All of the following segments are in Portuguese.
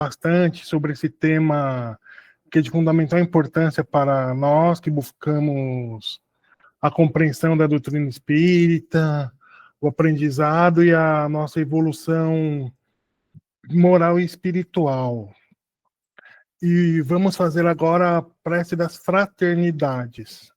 bastante sobre esse tema que é de fundamental importância para nós que buscamos a compreensão da doutrina espírita, o aprendizado e a nossa evolução moral e espiritual. E vamos fazer agora a prece das fraternidades.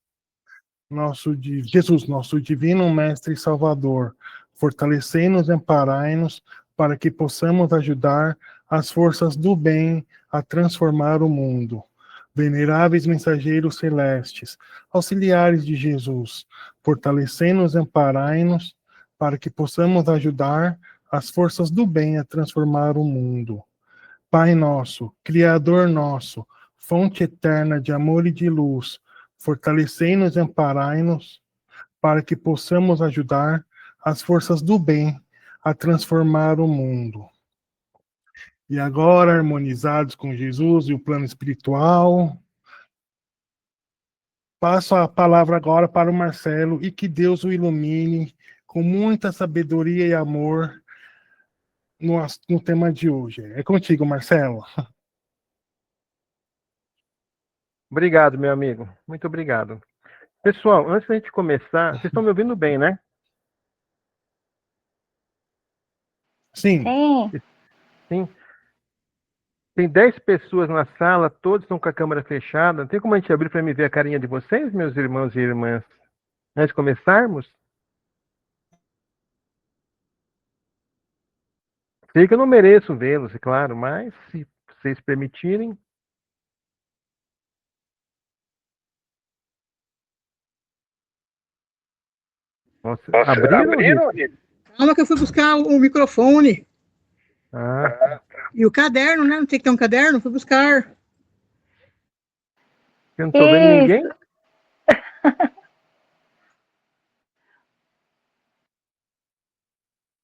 Jesus, nosso divino Mestre e Salvador, fortalecei-nos e amparai-nos para que possamos ajudar as forças do bem a transformar o mundo. Veneráveis mensageiros celestes, auxiliares de Jesus, fortalecei-nos e amparai-nos para que possamos ajudar as forças do bem a transformar o mundo. Pai nosso, Criador nosso, fonte eterna de amor e de luz, fortalecei-nos e amparai-nos para que possamos ajudar as forças do bem a transformar o mundo. E agora, harmonizados com Jesus e o plano espiritual, passo a palavra agora para o Marcelo e que Deus o ilumine com muita sabedoria e amor no tema de hoje. É contigo, Marcelo. Obrigado, meu amigo. Muito obrigado. Pessoal, antes da gente começar, vocês estão me ouvindo bem, né? Sim. Sim. Tem 10 pessoas na sala, todos estão com a câmera fechada. Tem como a gente abrir para me ver a carinha de vocês, meus irmãos e irmãs? Antes de começarmos? Sei que eu não mereço vê-los, é claro, mas se vocês permitirem. Nossa, abriram? Calma que eu fui buscar o microfone. Ah. E o caderno, né? Não tem que ter um caderno? Fui buscar. Eu não estou vendo ninguém.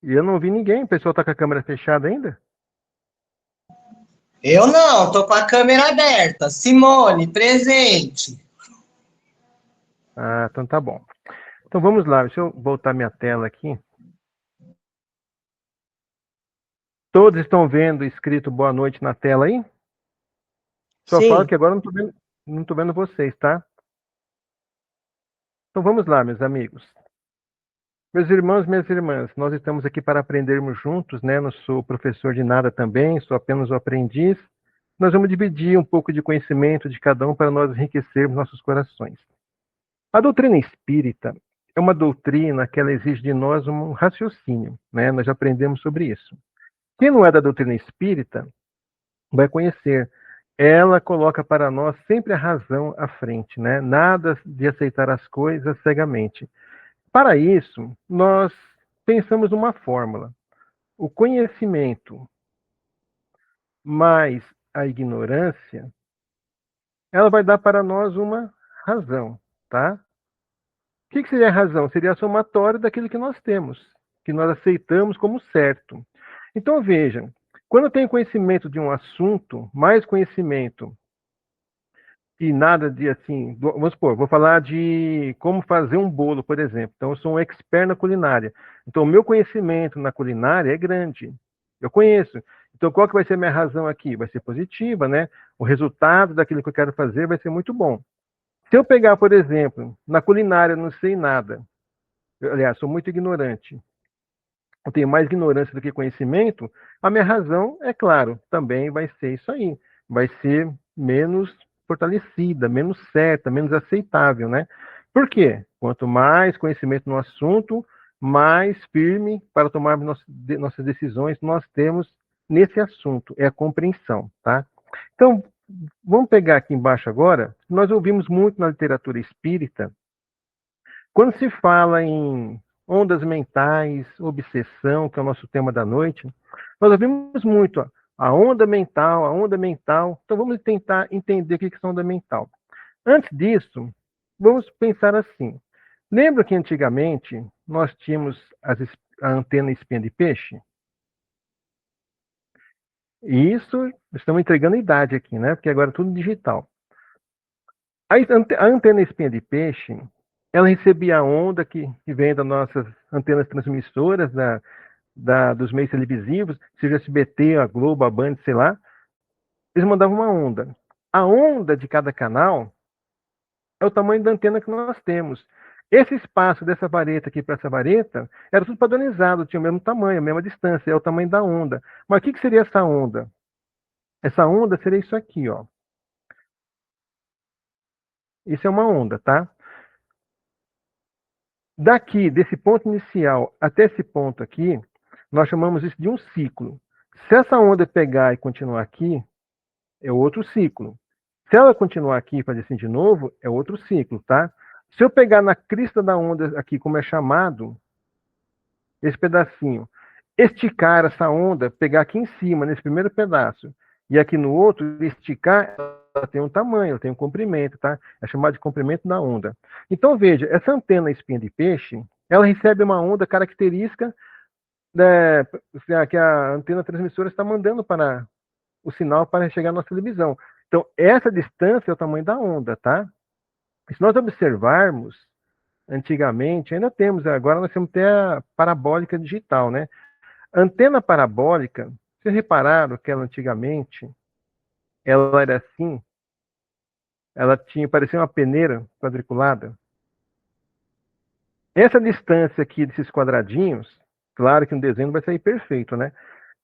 E eu não vi ninguém. O pessoal está com a câmera fechada ainda? Eu não, tô com a câmera aberta. Simone, presente. Ah, então tá bom. Então vamos lá, deixa eu voltar minha tela aqui. Todos estão vendo escrito boa noite na tela aí? Só falo que agora não tô vendo vocês, tá? Então vamos lá, meus amigos. Meus irmãos, minhas irmãs, nós estamos aqui para aprendermos juntos, né? Não sou professor de nada também, sou apenas o aprendiz. Nós vamos dividir um pouco de conhecimento de cada um para nós enriquecermos nossos corações. A doutrina espírita é uma doutrina que ela exige de nós um raciocínio, né? Nós já aprendemos sobre isso. Quem não é da doutrina espírita vai conhecer. Ela coloca para nós sempre a razão à frente, né? Nada de aceitar as coisas cegamente. Para isso, nós pensamos numa fórmula. O conhecimento mais a ignorância, ela vai dar para nós uma razão, tá? O que seria a razão? Seria a somatória daquilo que nós temos, que nós aceitamos como certo. Então, vejam, quando eu tenho conhecimento de um assunto, mais conhecimento, e nada de assim, vamos supor, vou falar de como fazer um bolo, por exemplo. Então, eu sou um expert na culinária. Então, o meu conhecimento na culinária é grande. Eu conheço. Então, qual que vai ser a minha razão aqui? Vai ser positiva, né? O resultado daquilo que eu quero fazer vai ser muito bom. Se eu pegar, por exemplo, na culinária, eu não sei nada. Aliás, sou muito ignorante. Eu tenho mais ignorância do que conhecimento. A minha razão, é claro, também vai ser isso aí. Vai ser menos fortalecida, menos certa, menos aceitável, né? Por quê? Quanto mais conhecimento no assunto, mais firme para tomar nossas decisões nós temos nesse assunto. É a compreensão, tá? Então, vamos pegar aqui embaixo agora. Nós ouvimos muito na literatura espírita, quando se fala em ondas mentais, obsessão, que é o nosso tema da noite, nós ouvimos muito a onda mental, a onda mental. Então vamos tentar entender o que é onda mental. Antes disso, vamos pensar assim. Lembra que antigamente nós tínhamos a antena espinha de peixe? E isso, estamos entregando a idade aqui, né? Porque agora é tudo digital. A antena espinha de peixe, ela recebia a onda que vem das nossas antenas transmissoras, dos meios televisivos, seja SBT, a Globo, a Band, sei lá. eles mandavam uma onda. A onda de cada canal é o tamanho da antena que nós temos. Esse espaço dessa vareta aqui para essa vareta era tudo padronizado, tinha o mesmo tamanho, a mesma distância, é o tamanho da onda. Mas o que seria essa onda? Essa onda seria isso aqui, ó. Isso é uma onda, tá? Daqui, desse ponto inicial até esse ponto aqui, nós chamamos isso de um ciclo. Se essa onda pegar e continuar aqui, é outro ciclo. Se ela continuar aqui e fazer assim de novo, é outro ciclo, tá? Se eu pegar na crista da onda aqui, como é chamado, esse pedacinho, esticar essa onda, pegar aqui em cima, nesse primeiro pedaço, e aqui no outro, esticar, ela tem um tamanho, ela tem um comprimento, tá? É chamado de comprimento da onda. Então, veja, essa antena espinha de peixe, ela recebe uma onda característica que a antena transmissora está mandando para o sinal para chegar à nossa televisão. Então, essa distância é o tamanho da onda, tá? E se nós observarmos, antigamente, ainda temos, agora nós temos até a parabólica digital, né? A antena parabólica, vocês repararam que ela antigamente, ela era assim, ela tinha, parecia uma peneira quadriculada. Essa distância aqui desses quadradinhos, claro que no desenho não vai sair perfeito, né?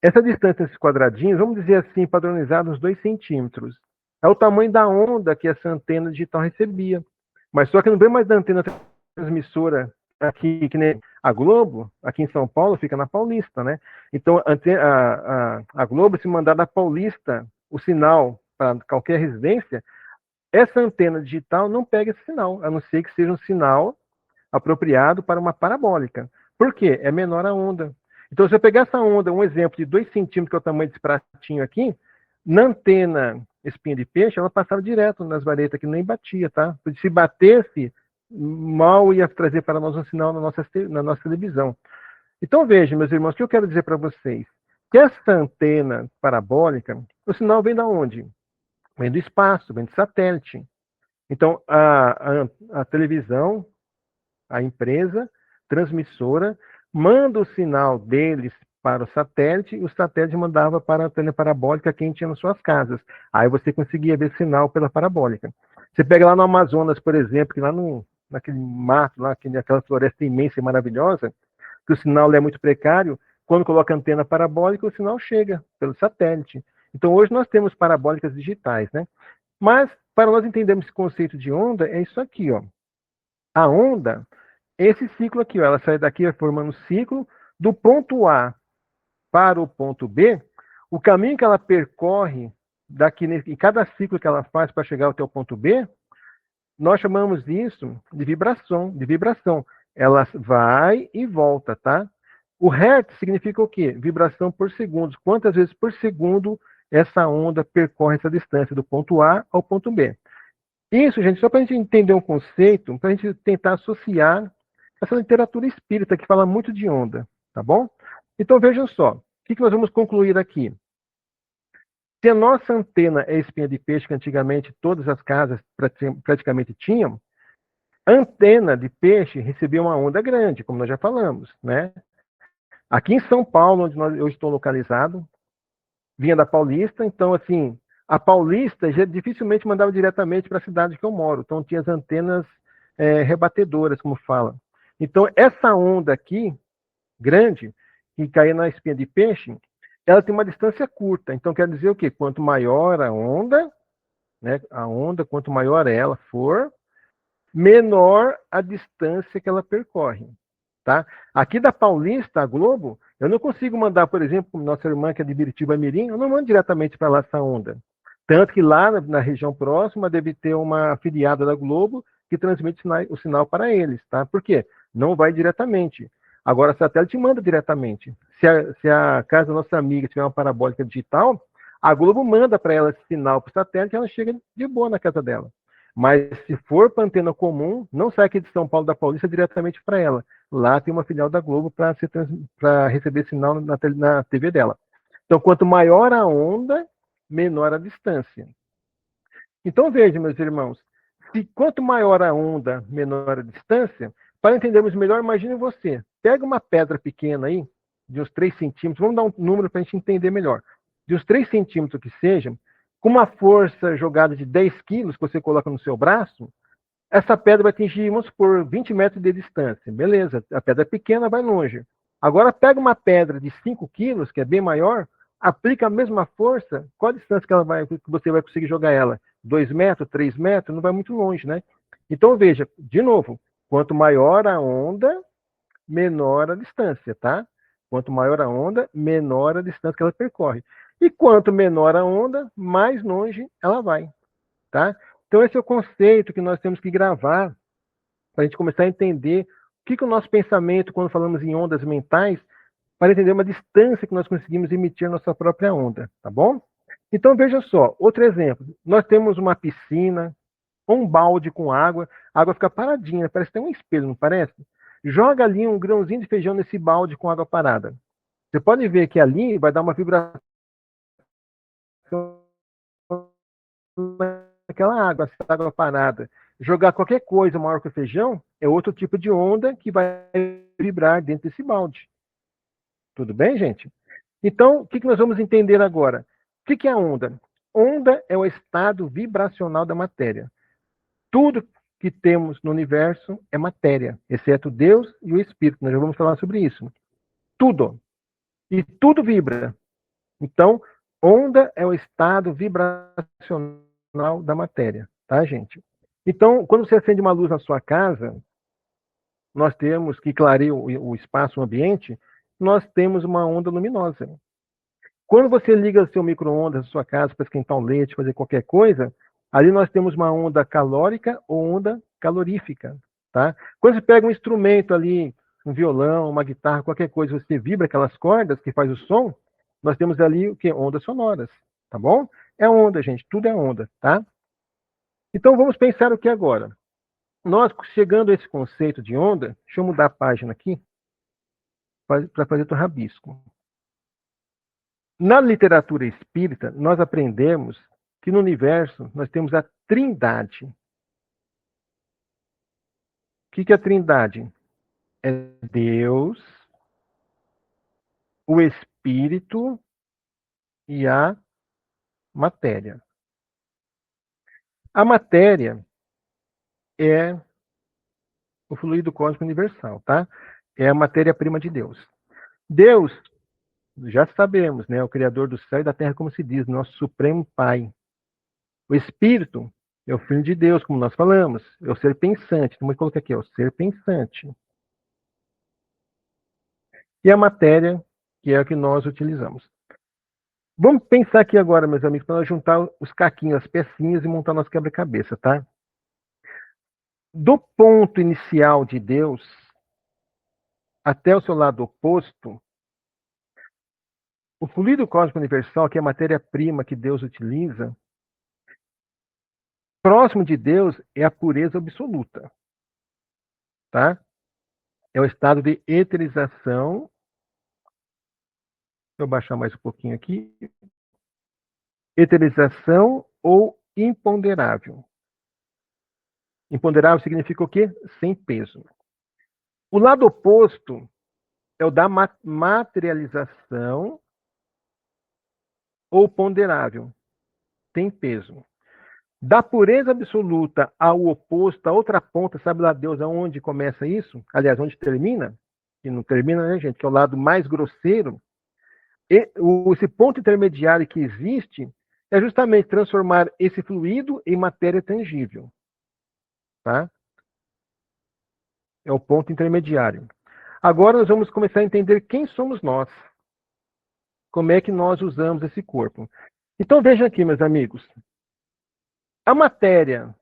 Essa distância desses quadradinhos, vamos dizer assim, padronizado uns 2 centímetros. É o tamanho da onda que essa antena digital recebia. Mas só que não vem mais da antena transmissora aqui, que nem a Globo, aqui em São Paulo, fica na Paulista, né? Então, a Globo, se mandar da Paulista o sinal para qualquer residência, essa antena digital não pega esse sinal, a não ser que seja um sinal apropriado para uma parabólica. Por quê? É menor a onda. Então, se eu pegar essa onda, um exemplo de 2 centímetros, que é o tamanho desse pratinho aqui, na antena espinha de peixe, ela passava direto nas varetas, que nem batia, tá? Se batesse, mal ia trazer para nós um sinal na nossa televisão. Então, veja, meus irmãos, o que eu quero dizer para vocês? Que essa antena parabólica, o sinal vem da onde? Vem do espaço, vem do satélite. Então, a televisão, a empresa transmissora, manda o sinal deles para o satélite, e o satélite mandava para a antena parabólica quem tinha nas suas casas. Aí você conseguia ver sinal pela parabólica. Você pega lá no Amazonas, por exemplo, que lá naquele mato, lá, aquela floresta imensa e maravilhosa, que o sinal é muito precário, quando coloca antena parabólica, o sinal chega pelo satélite. Então, hoje nós temos parabólicas digitais, né? Mas, para nós entendermos esse conceito de onda, é isso aqui, ó. A onda, esse ciclo aqui, ó, ela sai daqui formando um ciclo do ponto A para o ponto B. O caminho que ela percorre daqui em cada ciclo que ela faz para chegar até o ponto B, nós chamamos isso de vibração. Ela vai e volta, tá? O hertz significa o quê? Vibração por segundos. Quantas vezes por segundo essa onda percorre essa distância do ponto A ao ponto B? Isso, gente, só para a gente entender um conceito, para a gente tentar associar essa literatura espírita que fala muito de onda, tá bom? Então vejam só, o que nós vamos concluir aqui? Se a nossa antena é espinha de peixe, que antigamente todas as casas praticamente tinham, a antena de peixe recebia uma onda grande, como nós já falamos, né? Aqui em São Paulo, onde eu estou localizado, vinha da Paulista, então, assim, a Paulista já dificilmente mandava diretamente para a cidade que eu moro, então tinha as antenas rebatedoras, como fala. Então, essa onda aqui, grande, que caía na espinha de peixe, ela tem uma distância curta. Então, quer dizer o quê? Quanto maior a onda, né, quanto maior ela for, menor a distância que ela percorre. Tá? Aqui da Paulista, a Globo, eu não consigo mandar, por exemplo, nossa irmã que é de Biritiba Mirim, eu não mando diretamente para lá essa onda. Tanto que lá na região próxima deve ter uma afiliada da Globo que transmite o sinal para eles. Tá? Por quê? Não vai diretamente. Agora, a satélite manda diretamente. Se a casa da nossa amiga tiver uma parabólica digital, a Globo manda para ela esse sinal para o satélite e ela chega de boa na casa dela. Mas se for para antena comum, não sai aqui de São Paulo da Paulista diretamente para ela. Lá tem uma filial da Globo para receber sinal na TV dela. Então, quanto maior a onda, menor a distância. Então, veja, meus irmãos, quanto maior a onda, menor a distância, para entendermos melhor, imagine você, pega uma pedra pequena aí, de uns 3 centímetros, vamos dar um número para a gente entender melhor, de uns 3 centímetros que seja, com uma força jogada de 10 quilos que você coloca no seu braço, essa pedra vai atingir, vamos supor, 20 metros de distância. Beleza, a pedra é pequena, vai longe. Agora pega uma pedra de 5 quilos, que é bem maior, aplica a mesma força, qual a distância que você vai conseguir jogar ela? 2 metros, 3 metros? Não vai muito longe, né? Então veja, de novo, quanto maior a onda, menor a distância, tá? Quanto maior a onda, menor a distância que ela percorre. E quanto menor a onda, mais longe ela vai, tá? Então esse é o conceito que nós temos que gravar para a gente começar a entender o que o nosso pensamento, quando falamos em ondas mentais, para entender uma distância que nós conseguimos emitir nossa própria onda, tá bom? Então veja só, outro exemplo. Nós temos uma piscina, ou um balde com água, a água fica paradinha, parece que tem um espelho, não parece? Joga ali um grãozinho de feijão nesse balde com água parada. Você pode ver que ali vai dar uma vibração naquela água, essa água parada. Jogar qualquer coisa maior que o feijão é outro tipo de onda que vai vibrar dentro desse balde. Tudo bem, gente? Então, o que nós vamos entender agora? O que é a onda? Onda é o estado vibracional da matéria. Tudo que temos no universo é matéria, exceto Deus e o Espírito. Nós já vamos falar sobre isso. Tudo. E tudo vibra. Então, onda é o estado vibracional da matéria, tá, gente? Então, quando você acende uma luz na sua casa, nós temos que clarear o espaço, o ambiente, nós temos uma onda luminosa. Quando você liga o seu micro-ondas na sua casa para esquentar um leite, fazer qualquer coisa, ali nós temos uma onda calórica ou onda calorífica, tá? Quando você pega um instrumento ali, um violão, uma guitarra, qualquer coisa, você vibra aquelas cordas que faz o som, nós temos ali o que? Ondas sonoras, tá bom? É onda, gente, tudo é onda, tá? Então vamos pensar o que agora? Nós, chegando a esse conceito de onda, deixa eu mudar a página aqui, para fazer o rabisco. Na literatura espírita, nós aprendemos que no universo nós temos a trindade. O que é a trindade? É Deus, o Espírito e a matéria. A matéria é o fluido cósmico universal, tá? É a matéria-prima de Deus. Deus, já sabemos, né? É o Criador do céu e da terra, como se diz, nosso Supremo Pai. O Espírito é o Filho de Deus, como nós falamos. É o ser pensante. Então, vamos colocar aqui, é o ser pensante. E a matéria, que é a que nós utilizamos. Vamos pensar aqui agora, meus amigos, para nós juntar os caquinhos, as pecinhas e montar nosso quebra-cabeça, tá? Do ponto inicial de Deus até o seu lado oposto, o fluido cósmico universal, que é a matéria-prima que Deus utiliza, próximo de Deus é a pureza absoluta, tá? É o estado de eterização. Deixa eu baixar mais um pouquinho aqui. Eterização ou imponderável. Imponderável significa o quê? Sem peso. O lado oposto é o da materialização ou ponderável. Tem peso. Da pureza absoluta ao oposto, a outra ponta, sabe lá Deus aonde começa isso? Aliás, onde termina? Que não termina, né, gente? Que é o lado mais grosseiro. Esse ponto intermediário que existe é justamente transformar esse fluido em matéria tangível. Tá? É o ponto intermediário. Agora nós vamos começar a entender quem somos nós. Como é que nós usamos esse corpo. Então vejam aqui, meus amigos. A matéria,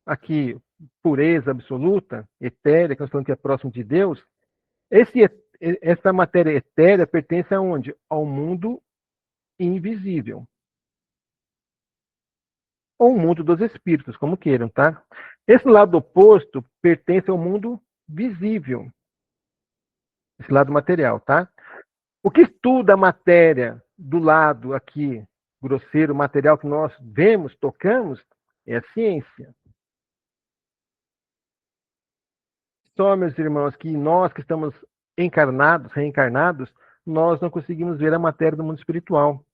aqui, pureza absoluta, etérea, que nós falamos que é próximo de Deus, essa matéria etérea pertence aonde? Ao mundo invisível. Ou o mundo dos espíritos, como queiram, tá? Esse lado oposto pertence ao mundo visível. Esse lado material, tá? O que estuda a matéria do lado aqui, grosseiro, material que nós vemos, tocamos, é a ciência. Só, meus irmãos, que nós que estamos encarnados, reencarnados, nós não conseguimos ver a matéria do mundo espiritual.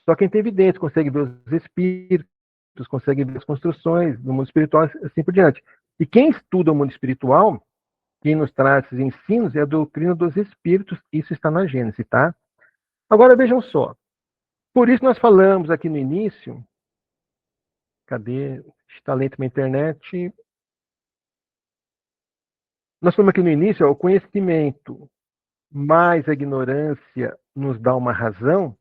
Só quem tem vidência consegue ver os espíritos, consegue ver as construções do mundo espiritual, assim por diante. E quem estuda o mundo espiritual, quem nos traz esses ensinos, é a doutrina dos espíritos, isso está na Gênesis, tá? Agora vejam só. Por isso nós falamos aqui no início, cadê? Está lento minha internet. Nós falamos aqui no início, ó, o conhecimento mais a ignorância nos dá uma razão.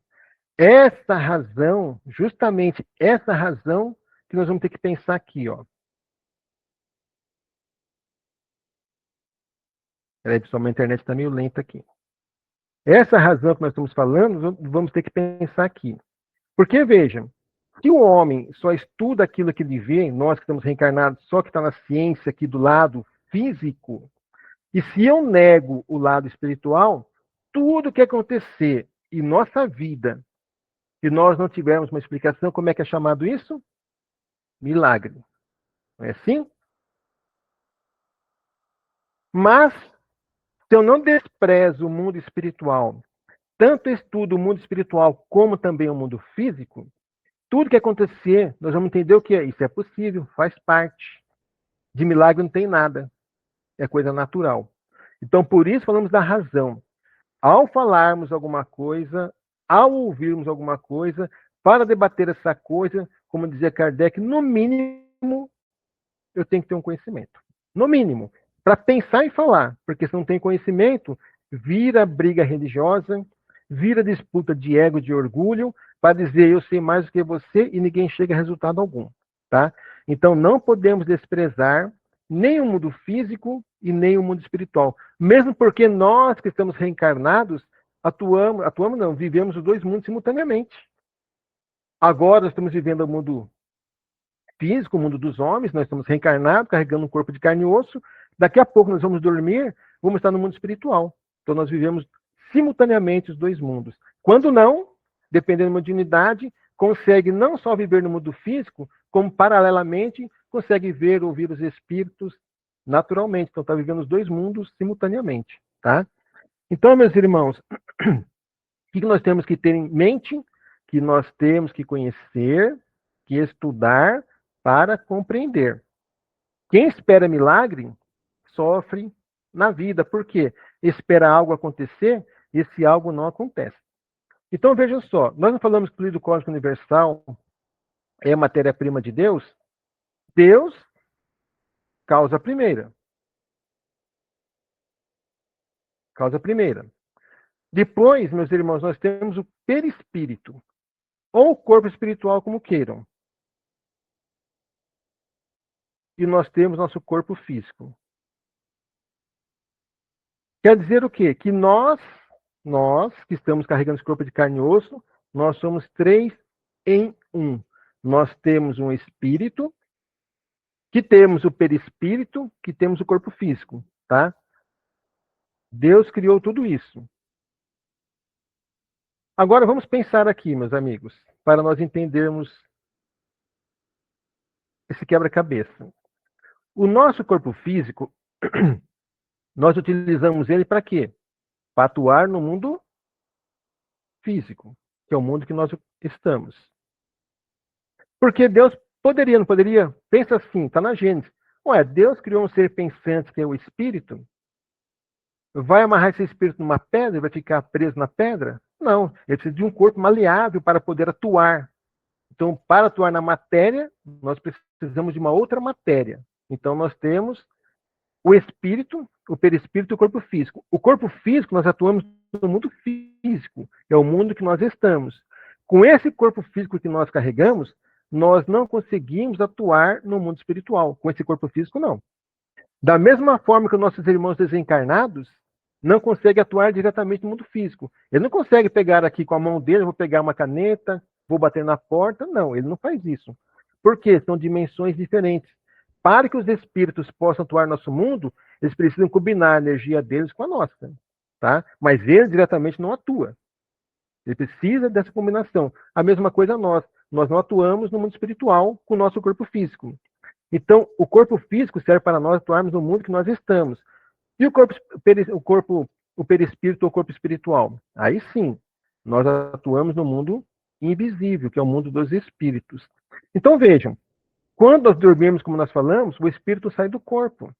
Essa razão, justamente essa razão que nós vamos ter que pensar aqui, ó. Peraí, pessoal, minha internet está meio lenta aqui. Essa razão que nós estamos falando, vamos ter que pensar aqui. Porque, vejam, se o homem só estuda aquilo que ele vê, nós que estamos reencarnados, só que está na ciência aqui do lado físico, e se eu nego o lado espiritual, tudo que acontecer em nossa vida, se nós não tivermos uma explicação, como é que é chamado isso? Milagre. Não é assim? Mas, se eu não desprezo o mundo espiritual, tanto estudo o mundo espiritual como também o mundo físico, tudo que acontecer, nós vamos entender o que é. Isso é possível, faz parte. De milagre não tem nada. É coisa natural. Então, por isso falamos da razão. Ao falarmos alguma coisa, ao ouvirmos alguma coisa, para debater essa coisa, como dizia Kardec, no mínimo, eu tenho que ter um conhecimento. No mínimo. Para pensar e falar. Porque se não tem conhecimento, vira briga religiosa, vira disputa de ego, de orgulho, para dizer eu sei mais do que você e ninguém chega a resultado algum. Tá? Então, não podemos desprezar nem o mundo físico e nem o mundo espiritual. Mesmo porque nós que estamos reencarnados, atuamos não, vivemos os dois mundos simultaneamente. Agora nós estamos vivendo o mundo físico, o mundo dos homens, nós estamos reencarnados, carregando um corpo de carne e osso. Daqui a pouco nós vamos dormir, vamos estar no mundo espiritual. Então nós vivemos simultaneamente os dois mundos. Quando não, dependendo da mediunidade, consegue não só viver no mundo físico, como paralelamente consegue ver, ouvir os espíritos naturalmente. Então está vivendo os dois mundos simultaneamente, tá? Então, meus irmãos, o que nós temos que ter em mente? Que nós temos que conhecer, que estudar para compreender. Quem espera milagre sofre na vida. Por quê? Espera algo acontecer e esse algo não acontece. Então, vejam só, nós não falamos que o fluido cósmico universal é a matéria-prima de Deus? Deus, causa primeira. Causa primeira. Depois, meus irmãos, nós temos o perispírito, ou o corpo espiritual, como queiram. E nós temos nosso corpo físico. Quer dizer o quê? Que nós que estamos carregando esse corpo de carne e osso, nós somos 3 em 1. Nós temos um espírito, que temos o perispírito, que temos o corpo físico, tá? Deus criou tudo isso. Agora vamos pensar aqui, meus amigos, para nós entendermos esse quebra-cabeça. O nosso corpo físico, nós utilizamos ele para quê? Para atuar no mundo físico, que é o mundo que nós estamos. Porque Deus poderia, não poderia? Pensa assim, está na Gênesis. Ué, Deus criou um ser pensante que é o espírito? Vai amarrar esse espírito numa pedra e vai ficar preso na pedra? Não, ele precisa de um corpo maleável para poder atuar. Então, para atuar na matéria, nós precisamos de uma outra matéria. Então, nós temos o espírito, o perispírito e o corpo físico. O corpo físico, nós atuamos no mundo físico, é o mundo que nós estamos. Com esse corpo físico que nós carregamos, nós não conseguimos atuar no mundo espiritual. Com esse corpo físico, não. Da mesma forma que os nossos irmãos desencarnados não conseguem atuar diretamente no mundo físico. Ele não consegue pegar aqui com a mão dele, vou pegar uma caneta, vou bater na porta. Não, ele não faz isso. Por quê? São dimensões diferentes. Para que os espíritos possam atuar no nosso mundo, eles precisam combinar a energia deles com a nossa. Tá? Mas ele diretamente não atua. Ele precisa dessa combinação. A mesma coisa nós. Nós não atuamos no mundo espiritual com o nosso corpo físico. Então, o corpo físico serve para nós atuarmos no mundo que nós estamos. E o perispírito ou corpo espiritual? Aí sim, nós atuamos no mundo invisível, que é o mundo dos espíritos. Então vejam, quando nós dormimos, como nós falamos, o espírito sai do corpo.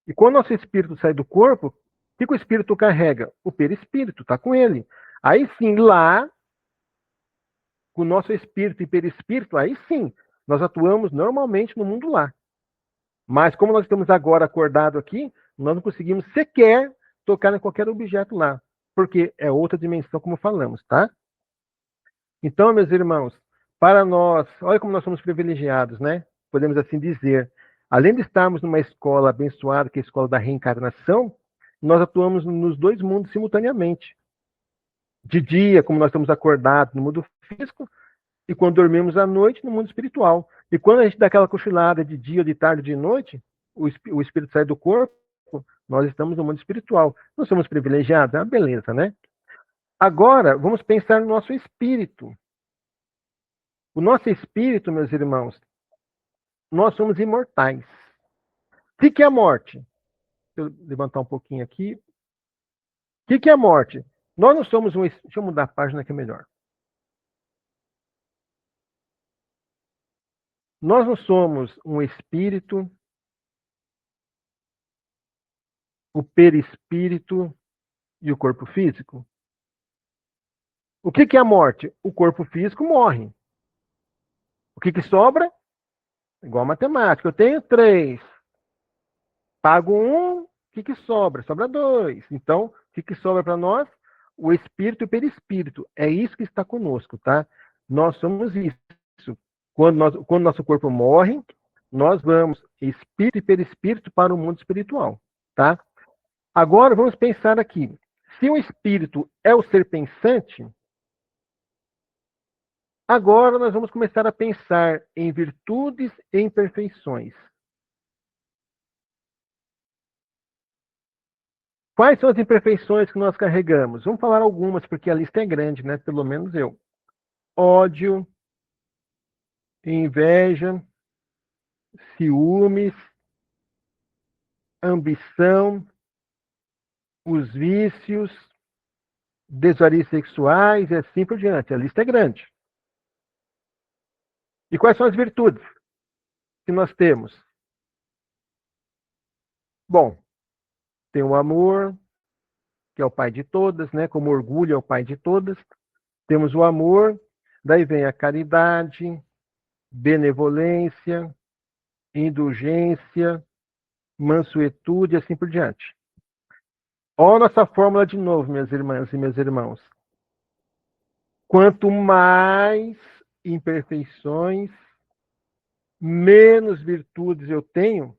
E quando o nosso espírito sai do corpo, o que o espírito carrega? O perispírito, está com ele. Aí sim, lá, com o nosso espírito e perispírito, aí sim, nós atuamos normalmente no mundo lá. Mas como nós estamos agora acordados aqui, nós não conseguimos sequer tocar em qualquer objeto lá, porque é outra dimensão, como falamos, tá? Então, meus irmãos, para nós, olha como nós somos privilegiados, né? Podemos assim dizer. Além de estarmos numa escola abençoada, que é a escola da reencarnação, nós atuamos nos dois mundos simultaneamente. De dia, como nós estamos acordados no mundo físico, e quando dormimos à noite, no mundo espiritual. E quando a gente dá aquela cochilada de dia, de tarde, de noite, o espírito sai do corpo, nós estamos no mundo espiritual. Nós somos privilegiados? É uma beleza, né? Agora, vamos pensar no nosso espírito. O nosso espírito, meus irmãos, nós somos imortais. O que é a morte? Deixa eu levantar um pouquinho aqui. O que é a morte? Nós não somos um... Deixa eu mudar a página que é melhor. Nós não somos um espírito, o perispírito e o corpo físico. O que é a morte? O corpo físico morre. O que sobra? Igual a matemática. Eu tenho 3. Pago 1, o que sobra? Sobra 2. Então, o que sobra para nós? O espírito e o perispírito. É isso que está conosco, tá? Nós somos isso. Quando nosso corpo morre, nós vamos, espírito e perispírito, para o mundo espiritual, tá? Agora, vamos pensar aqui. Se o espírito é o ser pensante, agora nós vamos começar a pensar em virtudes e imperfeições. Quais são as imperfeições que nós carregamos? Vamos falar algumas, porque a lista é grande, né? Pelo menos eu. Ódio, inveja, ciúmes, ambição, os vícios, desvarios sexuais e assim por diante. A lista é grande. E quais são as virtudes que nós temos? Bom, tem o amor, que é o pai de todas, né? Como orgulho é o pai de todas. Temos o amor, daí vem a caridade, benevolência, indulgência, mansuetude e assim por diante. Olha a nossa fórmula de novo, minhas irmãs e meus irmãos. Quanto mais imperfeições, menos virtudes eu tenho,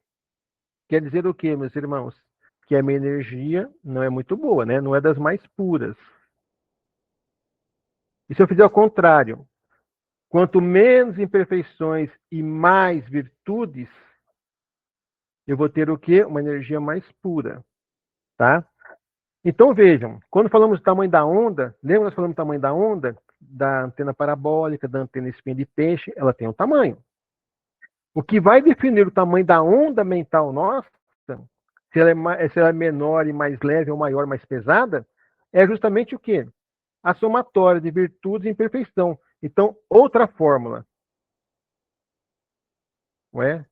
quer dizer o quê, meus irmãos? Que a minha energia não é muito boa, né? Não é das mais puras. E se eu fizer o contrário? Quanto menos imperfeições e mais virtudes, eu vou ter o quê? Uma energia mais pura, tá? Então vejam, quando falamos do tamanho da onda, lembra que nós falamos do tamanho da onda? Da antena parabólica, da antena espinha de peixe, ela tem um tamanho. O que vai definir o tamanho da onda mental nossa, se ela é menor e mais leve ou maior e mais pesada, é justamente o quê? A somatória de virtudes e imperfeição. Então, outra fórmula. Ué?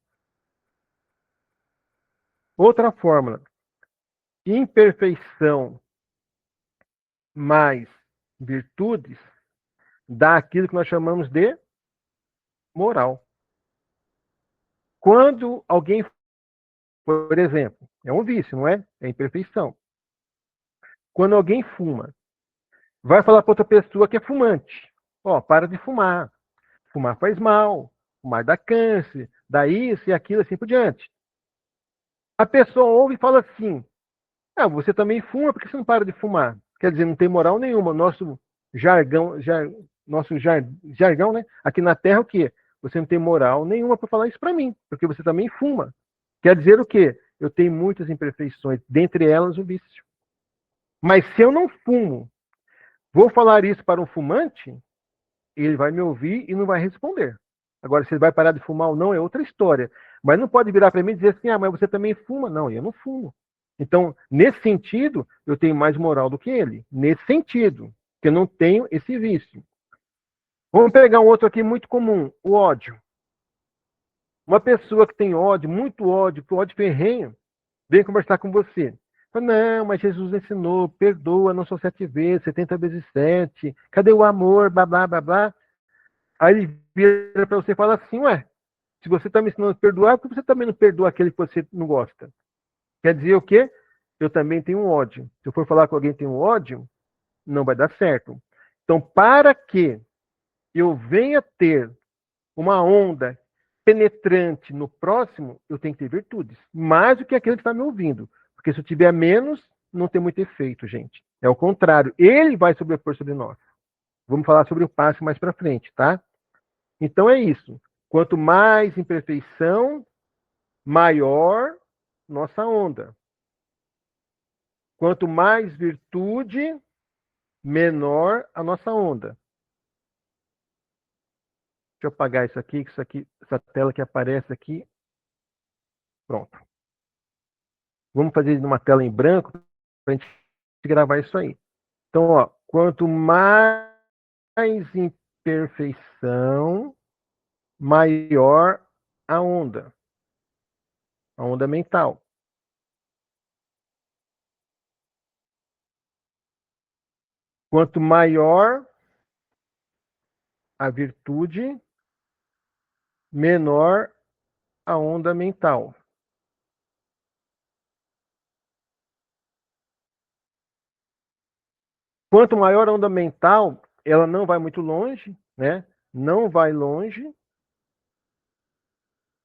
Outra fórmula. Imperfeição mais virtudes dá aquilo que nós chamamos de moral. Quando alguém, por exemplo, é um vício, não é? É imperfeição. Quando alguém fuma, vai falar para outra pessoa que é fumante. Ó, para de fumar. Fumar faz mal. Fumar dá câncer. Dá isso e aquilo, assim por diante. A pessoa ouve e fala assim: ah, você também fuma, por que você não para de fumar? Quer dizer, não tem moral nenhuma. Nosso jargão, jargão, né? Aqui na Terra, o quê? Você não tem moral nenhuma para falar isso para mim, porque você também fuma. Quer dizer o quê? Eu tenho muitas imperfeições, dentre elas o vício. Mas se eu não fumo, vou falar isso para um fumante, ele vai me ouvir e não vai responder. Agora, se ele vai parar de fumar ou não, é outra história. Mas não pode virar para mim e dizer assim: ah, mas você também fuma. Não, eu não fumo. Então, nesse sentido, eu tenho mais moral do que ele. Nesse sentido, que eu não tenho esse vício. Vamos pegar um outro aqui muito comum, o ódio. Uma pessoa que tem ódio, muito ódio, ódio ferrenho, vem conversar com você. Fala, não, mas Jesus ensinou, perdoa, não são 7 vezes, 70 vezes 7. Cadê o amor, blá, blá, blá, blá. Aí ele vira para você e fala assim, ué, se você está me ensinando a perdoar, por que você também não perdoa aquele que você não gosta? Quer dizer o quê? Eu também tenho um ódio. Se eu for falar com alguém que tem um ódio, não vai dar certo. Então, para que eu venha ter uma onda penetrante no próximo, eu tenho que ter virtudes. Mais do que aquele que está me ouvindo. Porque se eu tiver menos, não tem muito efeito, gente. É o contrário. Ele vai sobrepor sobre nós. Vamos falar sobre o passe mais para frente, tá? Então é isso. Quanto mais imperfeição, maior nossa onda. Quanto mais virtude, menor a nossa onda. Deixa eu apagar isso aqui, essa tela que aparece aqui. Pronto. Vamos fazer numa tela em branco para a gente gravar isso aí. Então, ó, quanto mais imperfeição, maior a onda mental. Quanto maior a virtude, menor a onda mental. Quanto maior a onda mental, ela não vai muito longe, né? Não vai longe.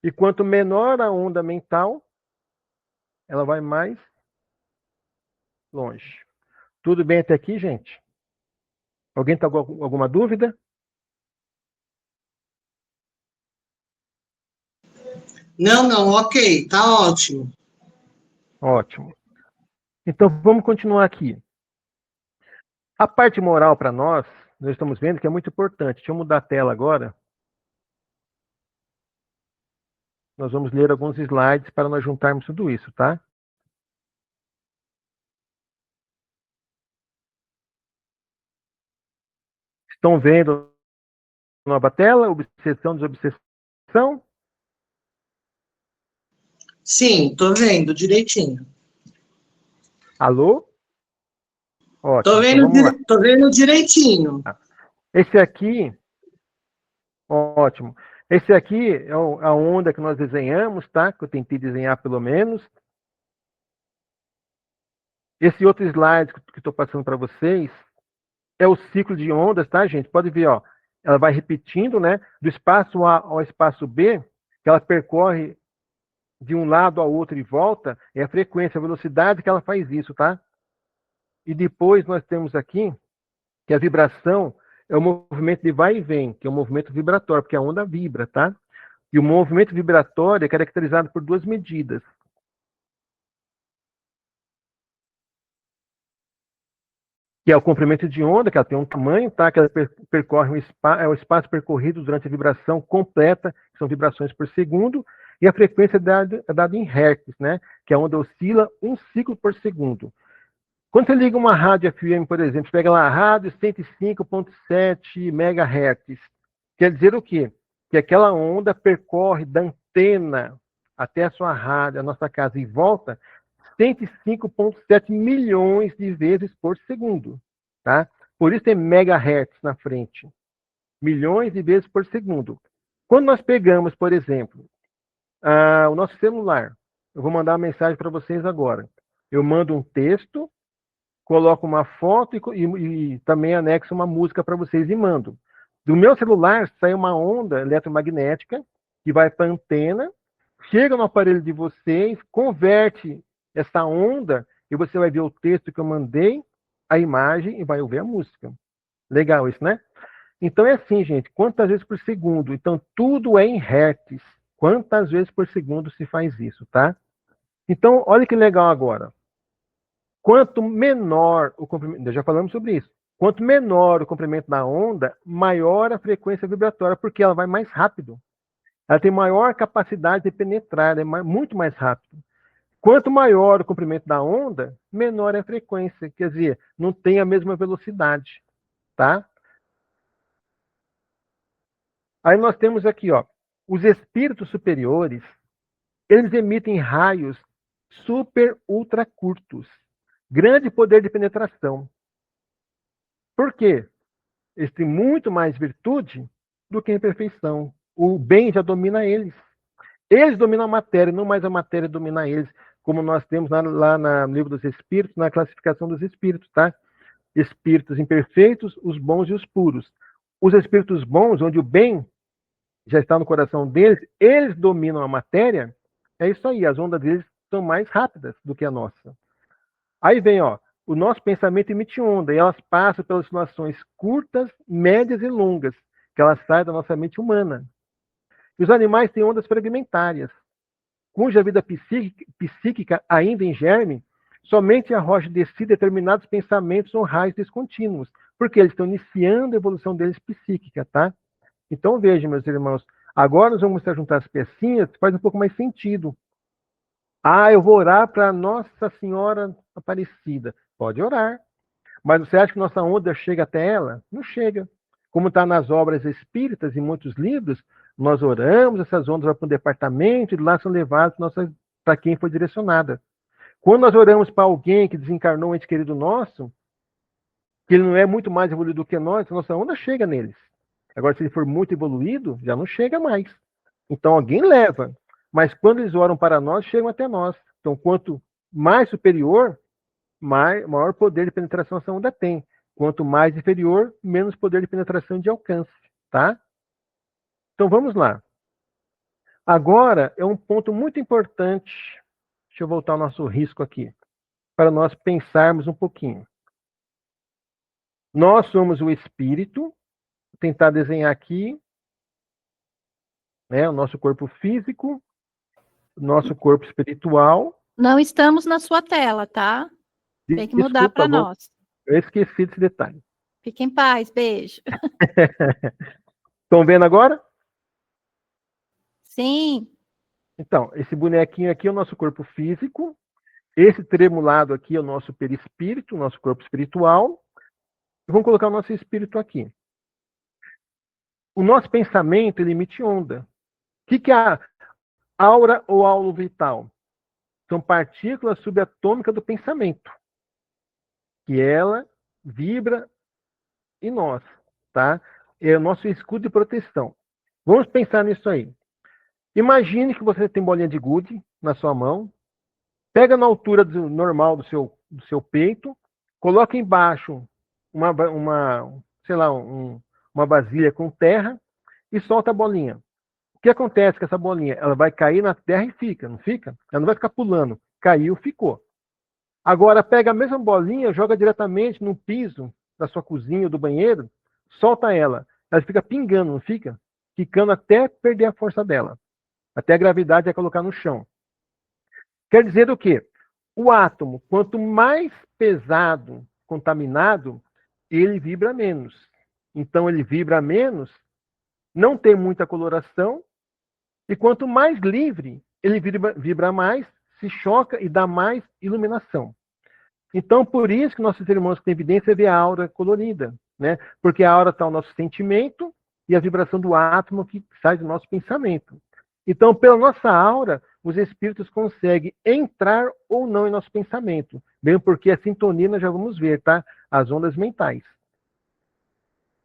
E quanto menor a onda mental, ela vai mais longe. Tudo bem até aqui, gente? Alguém está com alguma dúvida? Não, ok, tá ótimo. Ótimo. Então, vamos continuar aqui. A parte moral para nós estamos vendo que é muito importante. Deixa eu mudar a tela agora. Nós vamos ler alguns slides para nós juntarmos tudo isso, tá? Estão vendo a nova tela? Obsessão, desobsessão? Sim, tô vendo direitinho. Alô? Ótimo, Tô então vendo, vamos lá. tô vendo direitinho. Esse aqui, ótimo. Esse aqui é a onda que nós desenhamos, tá? Que eu tentei desenhar pelo menos. Esse outro slide que estou passando para vocês é o ciclo de ondas, tá, gente? Pode ver, ó. Ela vai repetindo, né? Do espaço A ao espaço B, que ela percorre de um lado ao outro e volta, é a frequência, a velocidade que ela faz isso, tá? E depois nós temos aqui que a vibração é o movimento de vai e vem, que é o movimento vibratório, porque a onda vibra, tá? E o movimento vibratório é caracterizado por 2 medidas. Que é o comprimento de onda, que ela tem um tamanho, tá? Que ela percorre é o espaço percorrido durante a vibração completa, que são vibrações por segundo, e a frequência é dada em hertz, né? Que é onde oscila 1 ciclo por segundo. Quando você liga uma rádio FM, por exemplo, você pega lá a rádio 105.7 MHz, quer dizer o quê? Que aquela onda percorre da antena até a sua rádio, a nossa casa, e volta 105,7 milhões de vezes por segundo, tá? Por isso tem megahertz na frente. Milhões de vezes por segundo. Quando nós pegamos, por exemplo, o nosso celular, eu vou mandar uma mensagem para vocês agora. Eu mando um texto, coloco uma foto e também anexo uma música para vocês e mando. Do meu celular sai uma onda eletromagnética que vai para a antena, chega no aparelho de vocês, converte essa onda e você vai ver o texto que eu mandei, a imagem e vai ouvir a música. Legal isso, né? Então é assim, gente, quantas vezes por segundo? Então tudo é em hertz. Quantas vezes por segundo se faz isso, tá? Então, olha que legal agora. Quanto menor o comprimento, já falamos sobre isso. Quanto menor o comprimento da onda, maior a frequência vibratória, porque ela vai mais rápido. Ela tem maior capacidade de penetrar, é muito mais rápido. Quanto maior o comprimento da onda, menor é a frequência, quer dizer, não tem a mesma velocidade, tá? Aí nós temos aqui, ó, os espíritos superiores, eles emitem raios super ultra curtos. Grande poder de penetração. Por quê? Eles têm muito mais virtude do que imperfeição. O bem já domina eles. Eles dominam a matéria, não mais a matéria domina eles, como nós temos lá no livro dos Espíritos, na classificação dos Espíritos, tá? Espíritos imperfeitos, os bons e os puros. Os espíritos bons, onde o bem já está no coração deles, eles dominam a matéria, é isso aí, as ondas deles são mais rápidas do que a nossa. Aí vem, ó, o nosso pensamento emite onda, e elas passam pelas situações curtas, médias e longas, que elas saem da nossa mente humana. E os animais têm ondas fragmentárias, cuja vida psíquica ainda em germe, somente arroja de si determinados pensamentos ou raios descontínuos, porque eles estão iniciando a evolução deles psíquica, tá? Então vejam, meus irmãos, agora nós vamos começar a juntar as pecinhas, faz um pouco mais sentido. Ah, eu vou orar para Nossa Senhora Aparecida. Pode orar. Mas você acha que nossa onda chega até ela? Não chega. Como está nas obras espíritas, em muitos livros, nós oramos, essas ondas vão para um departamento e lá são levadas para quem foi direcionada. Quando nós oramos para alguém que desencarnou um ente querido nosso, que ele não é muito mais evoluído do que nós, a nossa onda chega neles. Agora, se ele for muito evoluído, já não chega mais. Então, alguém leva. Mas quando eles oram para nós, chegam até nós. Então, quanto mais superior, maior poder de penetração essa onda tem. Quanto mais inferior, menos poder de penetração de alcance, tá? Então, vamos lá. Agora, é um ponto muito importante. Deixa eu voltar ao nosso risco aqui, para nós pensarmos um pouquinho. Nós somos o espírito. Vou tentar desenhar aqui, né, o nosso corpo físico, o nosso corpo espiritual. Não estamos na sua tela, tá? Tem que mudar para nós. Eu esqueci desse detalhe. Fique em paz, beijo. Estão vendo agora? Sim. Então, esse bonequinho aqui é o nosso corpo físico. Esse tremulado aqui é o nosso perispírito, o nosso corpo espiritual. E vamos colocar o nosso espírito aqui. O nosso pensamento, ele emite onda. O que é a aura ou aulo vital? São partículas subatômicas do pensamento. Que ela vibra em nós, tá? É o nosso escudo de proteção. Vamos pensar nisso aí. Imagine que você tem bolinha de gude na sua mão, pega na altura normal do seu peito, coloca embaixo uma vasilha com terra e solta a bolinha. O que acontece com essa bolinha? Ela vai cair na terra e fica, não fica? Ela não vai ficar pulando. Caiu, ficou. Agora, pega a mesma bolinha, joga diretamente no piso da sua cozinha ou do banheiro, solta ela. Ela fica pingando, não fica? Ficando até perder a força dela. Até a gravidade vai colocar no chão. Quer dizer o quê? O átomo, quanto mais pesado, contaminado, ele vibra menos. Então, ele vibra menos, não tem muita coloração, e quanto mais livre, ele vibra mais, se choca e dá mais iluminação. Então, por isso que nossos irmãos que têm evidência vê a aura colorida, né? Porque a aura está o nosso sentimento e a vibração do átomo que sai do nosso pensamento. Então, pela nossa aura, os espíritos conseguem entrar ou não em nosso pensamento, bem porque a sintonia nós já vamos ver, tá? As ondas mentais.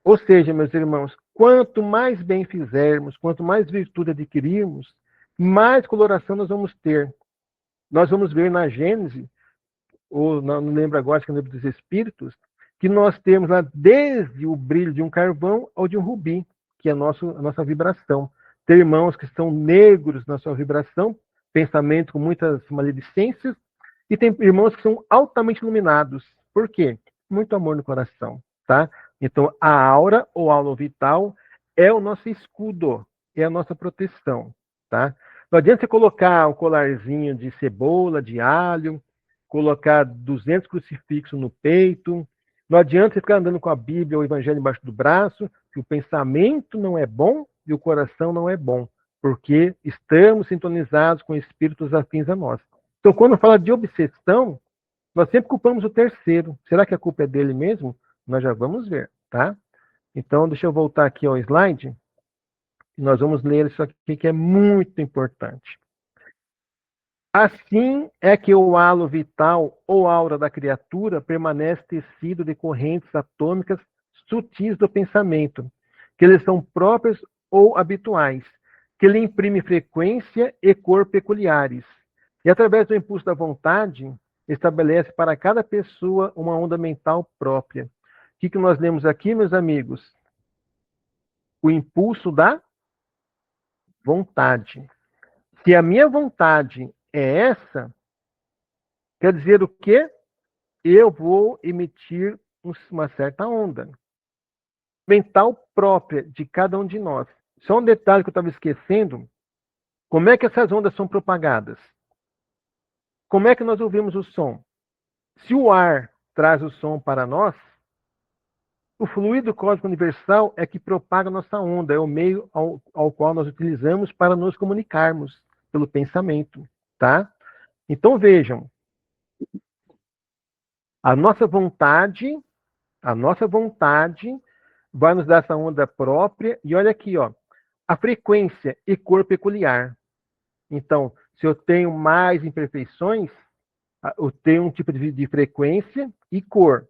Ou seja, meus irmãos, quanto mais bem fizermos, quanto mais virtude adquirirmos, mais coloração nós vamos ter. Nós vamos ver na Gênese, ou não lembro agora, acho que é no livro dos Espíritos, que nós temos lá desde o brilho de um carvão ao de um rubi, que é a nossa vibração. Tem irmãos que são negros na sua vibração, pensamento com muitas maledicências, e tem irmãos que são altamente iluminados. Por quê? Muito amor no coração, tá? Então, a aura ou aula vital é o nosso escudo, é a nossa proteção, tá? Não adianta você colocar um colarzinho de cebola, de alho, colocar 200 crucifixos no peito, não adianta você ficar andando com a Bíblia ou o Evangelho embaixo do braço, que o pensamento não é bom e o coração não é bom, porque estamos sintonizados com espíritos afins a nós. Então, quando fala de obsessão, nós sempre culpamos o terceiro. Será que a culpa é dele mesmo? Nós já vamos ver, tá? Então, deixa eu voltar aqui ao slide. Nós vamos ler isso aqui que é muito importante. Assim é que o halo vital ou aura da criatura permanece tecido de correntes atômicas sutis do pensamento, que lhe são próprias ou habituais, que lhe imprime frequência e cor peculiares. E através do impulso da vontade, estabelece para cada pessoa uma onda mental própria. O que nós lemos aqui, meus amigos? O impulso da vontade. Se a minha vontade é essa, quer dizer o quê? Eu vou emitir uma certa onda mental própria de cada um de nós. Só um detalhe que eu estava esquecendo. Como é que essas ondas são propagadas? Como é que nós ouvimos o som? Se o ar traz o som para nós, o fluido cósmico universal é que propaga a nossa onda, é o meio ao qual nós utilizamos para nos comunicarmos pelo pensamento, tá? Então vejam, a nossa vontade vai nos dar essa onda própria, e olha aqui, ó, a frequência e cor peculiar. Então, se eu tenho mais imperfeições, eu tenho um tipo de frequência e cor.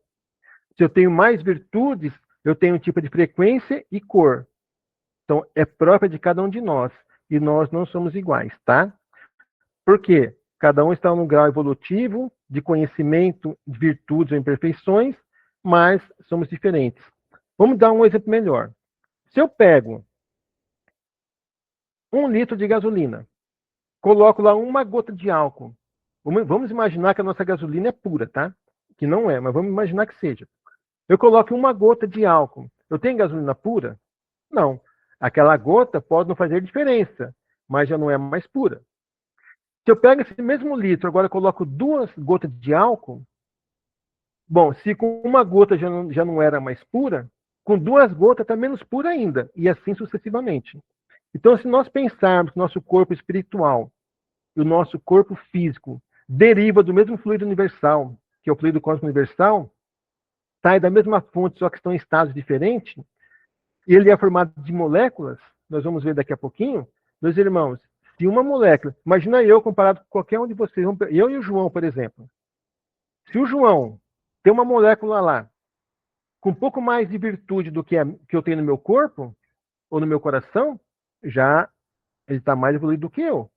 Se eu tenho mais virtudes, eu tenho um tipo de frequência e cor. Então, é própria de cada um de nós. E nós não somos iguais, tá? Por quê? Cada um está num grau evolutivo de conhecimento, de virtudes ou imperfeições, mas somos diferentes. Vamos dar um exemplo melhor. Se eu pego 1 litro de gasolina, coloco lá uma gota de álcool. Vamos imaginar que a nossa gasolina é pura, tá? Que não é, mas vamos imaginar que seja. Eu coloco uma gota de álcool. Eu tenho gasolina pura? Não. Aquela gota pode não fazer diferença, mas já não é mais pura. Se eu pego esse mesmo litro, agora eu coloco 2 gotas de álcool, bom, se com uma gota já não era mais pura, com 2 gotas está menos pura ainda, e assim sucessivamente. Então, se nós pensarmos que o nosso corpo espiritual e o nosso corpo físico deriva do mesmo fluido universal, que é o fluido cósmico universal, sai da mesma fonte, só que estão em estados diferentes, e ele é formado de moléculas, nós vamos ver daqui a pouquinho, meus irmãos, se uma molécula, imagina eu comparado com qualquer um de vocês, eu e o João, por exemplo. Se o João tem uma molécula lá, com um pouco mais de virtude do que eu tenho no meu corpo, ou no meu coração, já ele está mais evoluído do que eu.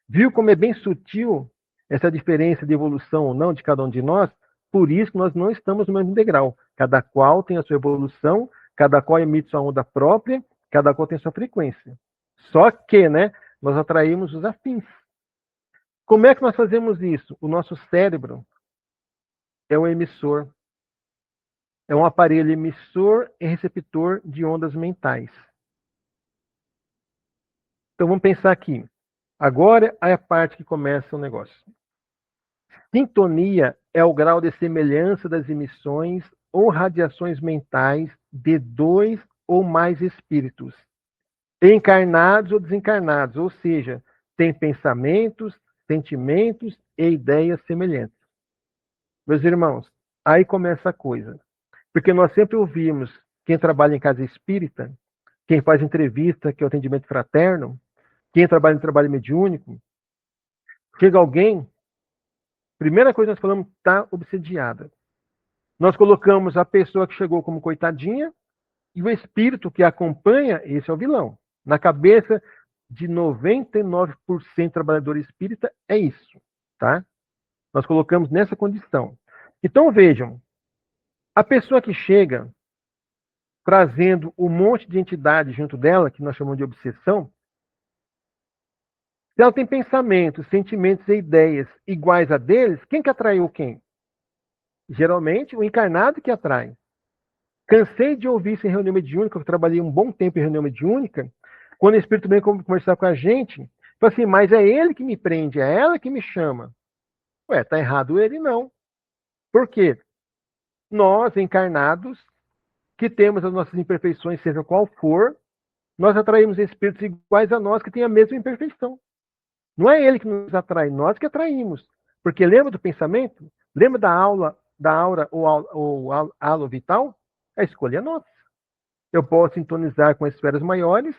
Viu como é bem sutil essa diferença de evolução ou não de cada um de nós? Por isso que nós não estamos no mesmo degrau. Cada qual tem a sua evolução, cada qual emite sua onda própria, cada qual tem sua frequência. Só que, né, nós atraímos os afins. Como é que nós fazemos isso? O nosso cérebro é um emissor. É um aparelho emissor e receptor de ondas mentais. Então vamos pensar aqui. Agora é a parte que começa o negócio. Sintonia é o grau de semelhança das emissões ou radiações mentais de 2 ou mais espíritos, encarnados ou desencarnados, ou seja, têm pensamentos, sentimentos e ideias semelhantes. Meus irmãos, aí começa a coisa. Porque nós sempre ouvimos quem trabalha em casa espírita, quem faz entrevista, que é o atendimento fraterno, quem trabalha em trabalho mediúnico, chega alguém, primeira coisa que nós falamos, está obsediada. Nós colocamos a pessoa que chegou como coitadinha e o espírito que a acompanha, esse é o vilão. Na cabeça de 99% trabalhador espírita, é isso, tá? Nós colocamos nessa condição. Então, vejam, a pessoa que chega trazendo um monte de entidade junto dela, que nós chamamos de obsessão, se ela tem pensamentos, sentimentos e ideias iguais a deles, quem que atraiu quem? Geralmente, o encarnado que atrai. Cansei de ouvir isso em reunião mediúnica, eu trabalhei um bom tempo em reunião mediúnica, quando o espírito vem conversar com a gente, fala assim, mas é ele que me prende, é ela que me chama. Ué, tá errado ele? Não. Por quê? Nós, encarnados, que temos as nossas imperfeições, seja qual for, nós atraímos espíritos iguais a nós que têm a mesma imperfeição. Não é ele que nos atrai, nós que atraímos. Porque lembra do pensamento? Lembra da aura ou halo vital? A escolha é nossa. Eu posso sintonizar com esferas maiores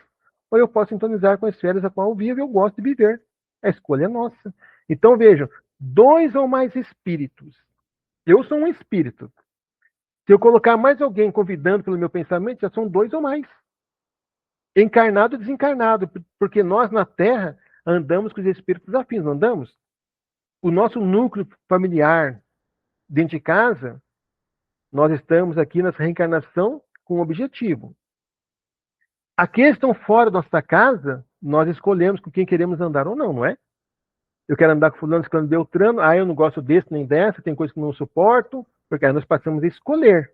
ou eu posso sintonizar com as esferas a qual eu vivo e eu gosto de viver. A escolha é nossa. Então, vejam, 2 ou mais espíritos. Eu sou um espírito. Se eu colocar mais alguém convidando pelo meu pensamento, já são 2 ou mais. Encarnado e desencarnado, porque nós na Terra andamos com os espíritos afins, não andamos? O nosso núcleo familiar dentro de casa, nós estamos aqui nessa reencarnação com um objetivo. Aqueles que estão fora da nossa casa, nós escolhemos com quem queremos andar ou não, não é? Eu quero andar com fulano, ciclano, beltrano, eu não gosto desse nem dessa, tem coisa que não suporto, porque aí nós passamos a escolher.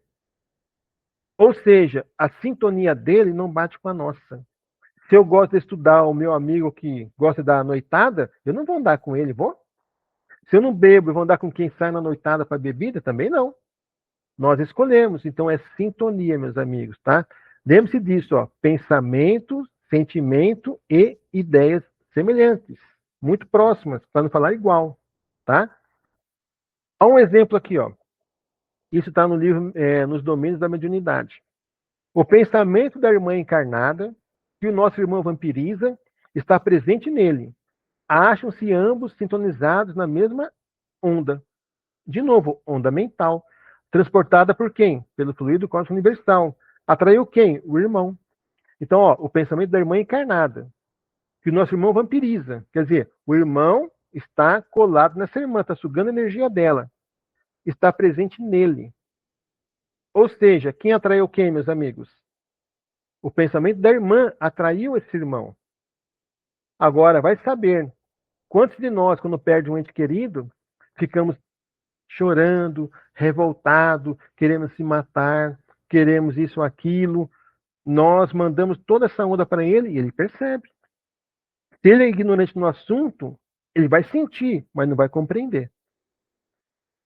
Ou seja, a sintonia dele não bate com a nossa. Se eu gosto de estudar o meu amigo que gosta da noitada, eu não vou andar com ele, vou? Se eu não bebo, eu vou andar com quem sai na noitada para bebida? Também não. Nós escolhemos, então é sintonia, meus amigos, tá? Lembre-se disso, ó, pensamento, sentimento e ideias semelhantes, muito próximas, para não falar igual, tá? Há um exemplo aqui, ó. Isso está no livro Nos Domínios da Mediunidade. O pensamento da irmã encarnada, que o nosso irmão vampiriza, está presente nele. Acham-se ambos sintonizados na mesma onda. De novo, onda mental. Transportada por quem? Pelo fluido cósmico universal. Atraiu quem? O irmão. Então, ó, o pensamento da irmã encarnada, que o nosso irmão vampiriza. Quer dizer, o irmão está colado nessa irmã, está sugando a energia dela. Está presente nele. Ou seja, quem atraiu quem, meus amigos? O pensamento da irmã atraiu esse irmão. Agora, vai saber, quantos de nós, quando perde um ente querido, ficamos chorando, revoltado, queremos se matar, queremos isso ou aquilo. Nós mandamos toda essa onda para ele e ele percebe. Se ele é ignorante no assunto, ele vai sentir, mas não vai compreender.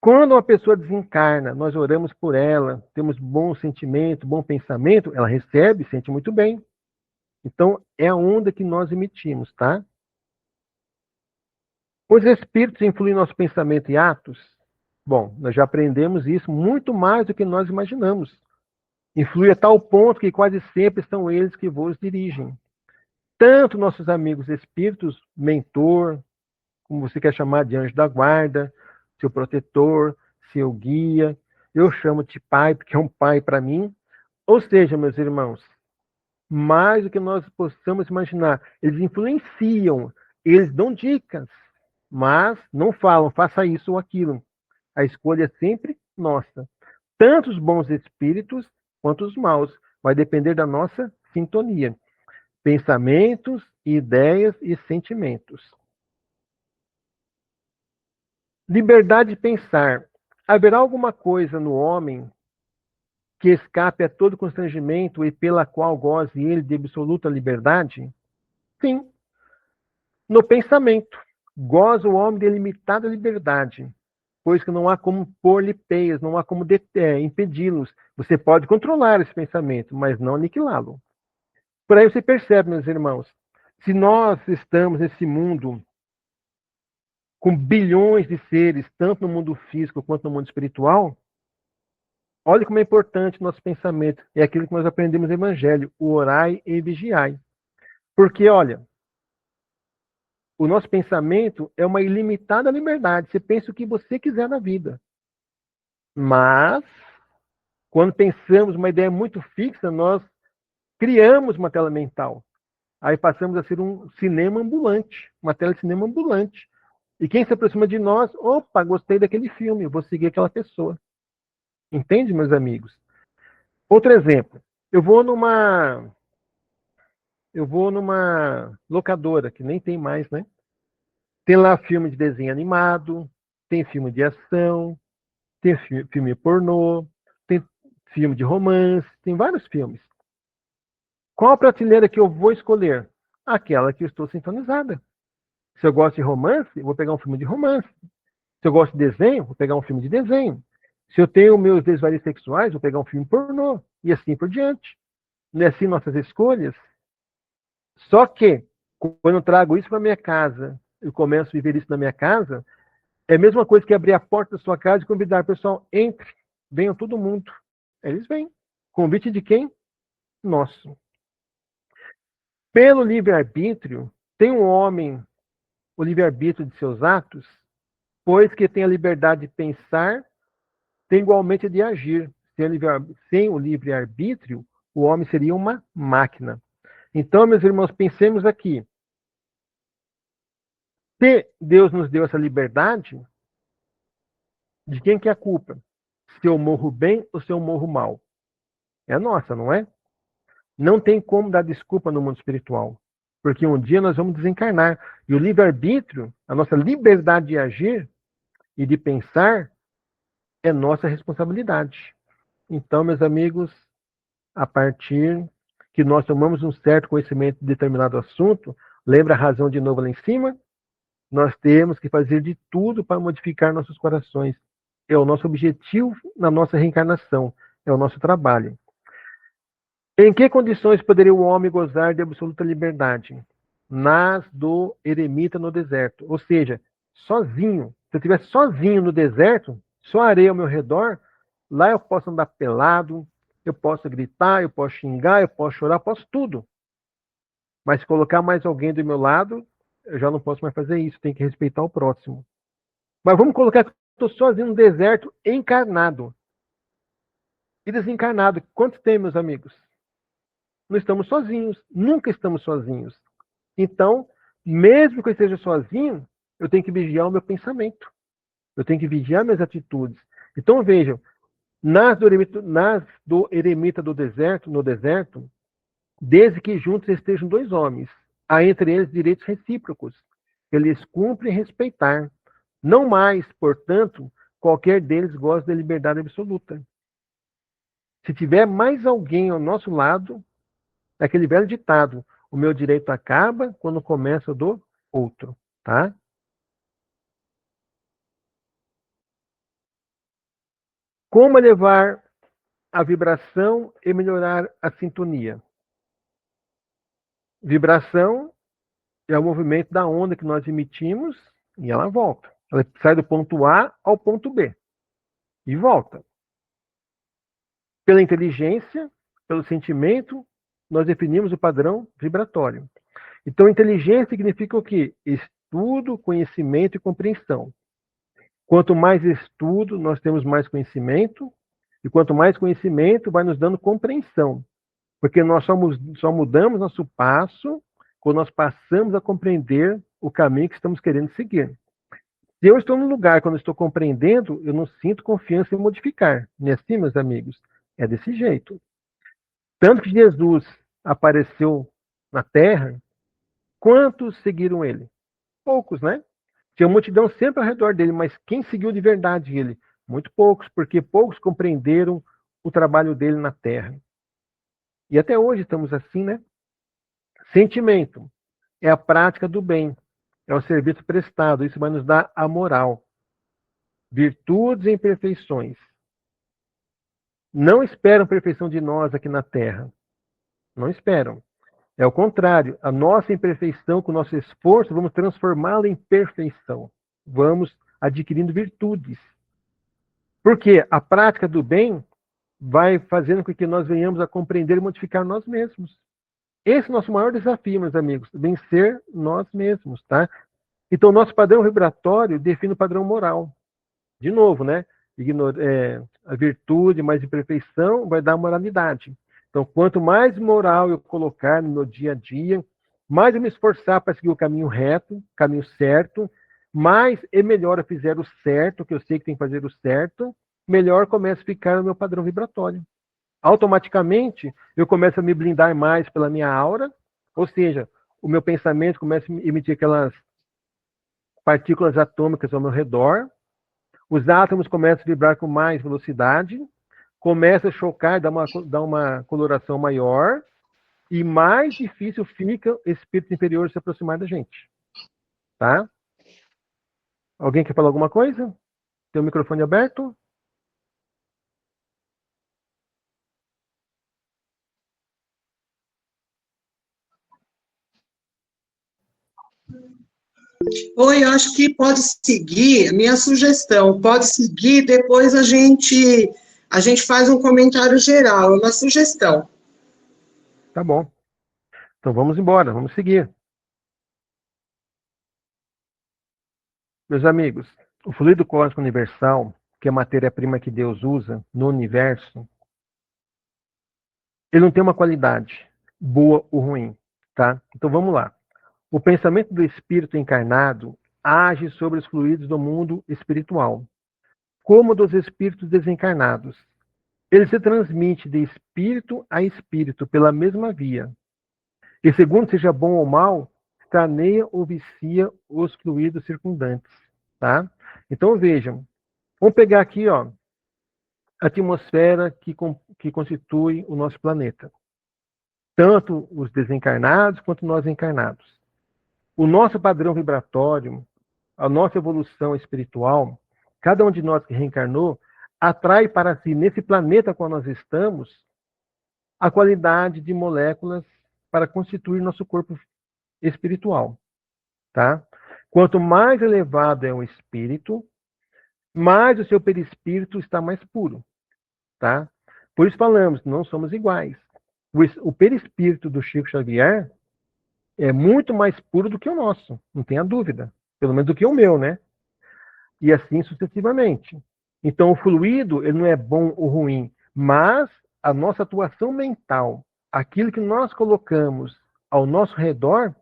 Quando uma pessoa desencarna, nós oramos por ela, temos bom sentimento, bom pensamento, ela recebe, sente muito bem. Então, é a onda que nós emitimos, tá? Os espíritos influem no nosso pensamento e atos? Bom, nós já aprendemos isso muito mais do que nós imaginamos. Influi a tal ponto que quase sempre são eles que vos dirigem. Tanto nossos amigos espíritos, mentor, como você quer chamar de anjo da guarda, seu protetor, seu guia, eu chamo de pai, porque é um pai para mim. Ou seja, meus irmãos, mais do que nós possamos imaginar, eles influenciam, eles dão dicas, mas não falam, faça isso ou aquilo. A escolha é sempre nossa. Tanto os bons espíritos quanto os maus. Vai depender da nossa sintonia. Pensamentos, ideias e sentimentos. Liberdade de pensar. Haverá alguma coisa no homem que escape a todo constrangimento e pela qual goze ele de absoluta liberdade? Sim. No pensamento, goza o homem de limitada liberdade, pois que não há como pôr-lhe peias, não há como impedi-los. Você pode controlar esse pensamento, mas não aniquilá-lo. Por aí você percebe, meus irmãos, se nós estamos nesse mundo com bilhões de seres, tanto no mundo físico quanto no mundo espiritual, olha como é importante o nosso pensamento. É aquilo que nós aprendemos no Evangelho, o orai e vigiai. Porque, olha, o nosso pensamento é uma ilimitada liberdade. Você pensa o que você quiser na vida. Mas, quando pensamos uma ideia muito fixa, nós criamos uma tela mental. Aí passamos a ser um cinema ambulante, uma tela de cinema ambulante. E quem se aproxima de nós, opa, gostei daquele filme, vou seguir aquela pessoa. Entende, meus amigos? Outro exemplo. Eu vou numa locadora, que nem tem mais, né? Tem lá filme de desenho animado, tem filme de ação, tem filme pornô, tem filme de romance, tem vários filmes. Qual a prateleira que eu vou escolher? Aquela que eu estou sintonizada. Se eu gosto de romance, eu vou pegar um filme de romance. Se eu gosto de desenho, vou pegar um filme de desenho. Se eu tenho meus desvarios sexuais, vou pegar um filme pornô. E assim por diante. Não é assim nossas escolhas? Só que, quando eu trago isso para minha casa, eu começo a viver isso na minha casa, é a mesma coisa que abrir a porta da sua casa e convidar o pessoal, entre, venham todo mundo. Eles vêm. Convite de quem? Nosso. Pelo livre-arbítrio, tem um homem o livre-arbítrio de seus atos, pois que tem a liberdade de pensar, tem igualmente de agir. Sem o livre-arbítrio, o homem seria uma máquina. Então, meus irmãos, pensemos aqui. Se Deus nos deu essa liberdade, de quem que é a culpa? Se eu morro bem ou se eu morro mal? É nossa, não é? Não tem como dar desculpa no mundo espiritual. Porque um dia nós vamos desencarnar. E o livre-arbítrio, a nossa liberdade de agir e de pensar, é nossa responsabilidade. Então, meus amigos, a partir que nós tomamos um certo conhecimento de determinado assunto, lembra a razão de novo lá em cima? Nós temos que fazer de tudo para modificar nossos corações. É o nosso objetivo na nossa reencarnação. É o nosso trabalho. Em que condições poderia o homem gozar de absoluta liberdade? Nas do eremita no deserto. Ou seja, sozinho. Se eu estivesse sozinho no deserto, só areia ao meu redor, lá eu posso andar pelado, eu posso gritar, eu posso xingar, eu posso chorar, eu posso tudo. Mas se colocar mais alguém do meu lado, eu já não posso mais fazer isso, tenho que respeitar o próximo. Mas vamos colocar que eu estou sozinho no deserto, encarnado. E desencarnado. Quantos tem, meus amigos? Não estamos sozinhos, nunca estamos sozinhos. Então, mesmo que eu esteja sozinho, eu tenho que vigiar o meu pensamento. Eu tenho que vigiar minhas atitudes. Então, vejam, nas do eremita do deserto, no deserto, desde que juntos estejam dois homens, há entre eles direitos recíprocos, eles cumprem respeitar. Não mais, portanto, qualquer deles goza da liberdade absoluta. Se tiver mais alguém ao nosso lado, é aquele velho ditado, o meu direito acaba quando começa o do outro, tá? Como elevar a vibração e melhorar a sintonia? Vibração é o movimento da onda que nós emitimos e ela volta. Ela sai do ponto A ao ponto B e volta. Pela inteligência, pelo sentimento, nós definimos o padrão vibratório. Então, inteligência significa o quê? Estudo, conhecimento e compreensão. Quanto mais estudo, nós temos mais conhecimento, e quanto mais conhecimento, vai nos dando compreensão. Porque nós só mudamos nosso passo quando nós passamos a compreender o caminho que estamos querendo seguir. Se eu estou no lugar, quando eu estou compreendendo, eu não sinto confiança em modificar. Não é assim, meus amigos? É desse jeito. Tanto que Jesus apareceu na Terra, quantos seguiram ele? Poucos, né? Tinha uma multidão sempre ao redor dele, mas quem seguiu de verdade ele? Muito poucos, porque poucos compreenderam o trabalho dele na Terra. E até hoje estamos assim, né? Sentimento é a prática do bem, é o serviço prestado, isso vai nos dar a moral. Virtudes e imperfeições. Não esperam perfeição de nós aqui na Terra. Não esperam. É o contrário. A nossa imperfeição, com o nosso esforço, vamos transformá-la em perfeição. Vamos adquirindo virtudes. Porque a prática do bem vai fazendo com que nós venhamos a compreender e modificar nós mesmos. Esse é o nosso maior desafio, meus amigos. Vencer nós mesmos, tá? Então, o nosso padrão vibratório define o padrão moral. De novo, né? A virtude mais imperfeição vai dar moralidade. Então, quanto mais moral eu colocar no meu dia a dia, mais eu me esforçar para seguir o caminho reto, caminho certo, mais e melhor eu fizer o certo, que eu sei que tem que fazer o certo, melhor começa a ficar o meu padrão vibratório. Automaticamente, eu começo a me blindar mais pela minha aura, ou seja, o meu pensamento começa a emitir aquelas partículas atômicas ao meu redor, os átomos começam a vibrar com mais velocidade, começa a chocar, dá uma coloração maior, e mais difícil fica espíritos inferiores se aproximar da gente. Tá? Alguém quer falar alguma coisa? Tem o microfone aberto? Oi, eu acho que pode seguir, minha sugestão, pode seguir, depois a gente faz um comentário geral, uma sugestão. Tá bom. Então vamos embora, vamos seguir. Meus amigos, o fluido cósmico universal, que é a matéria-prima que Deus usa no universo, ele não tem uma qualidade boa ou ruim, tá? Então vamos lá. O pensamento do espírito encarnado age sobre os fluidos do mundo espiritual, como dos espíritos desencarnados. Ele se transmite de espírito a espírito pela mesma via. E segundo seja bom ou mal, escaneia ou vicia os fluidos circundantes, tá? Então vejam, vamos pegar aqui, ó, a atmosfera que constitui o nosso planeta. Tanto os desencarnados quanto nós encarnados. O nosso padrão vibratório, a nossa evolução espiritual, cada um de nós que reencarnou, atrai para si, nesse planeta qual nós estamos, a qualidade de moléculas para constituir nosso corpo espiritual, tá? Quanto mais elevado é o espírito, mais o seu perispírito está mais puro, tá? Por isso falamos, não somos iguais. O perispírito do Chico Xavier é muito mais puro do que o nosso, não tenha dúvida. Pelo menos do que o meu, né? E assim sucessivamente. Então, o fluido, ele não é bom ou ruim, mas a nossa atuação mental, aquilo que nós colocamos ao nosso redor,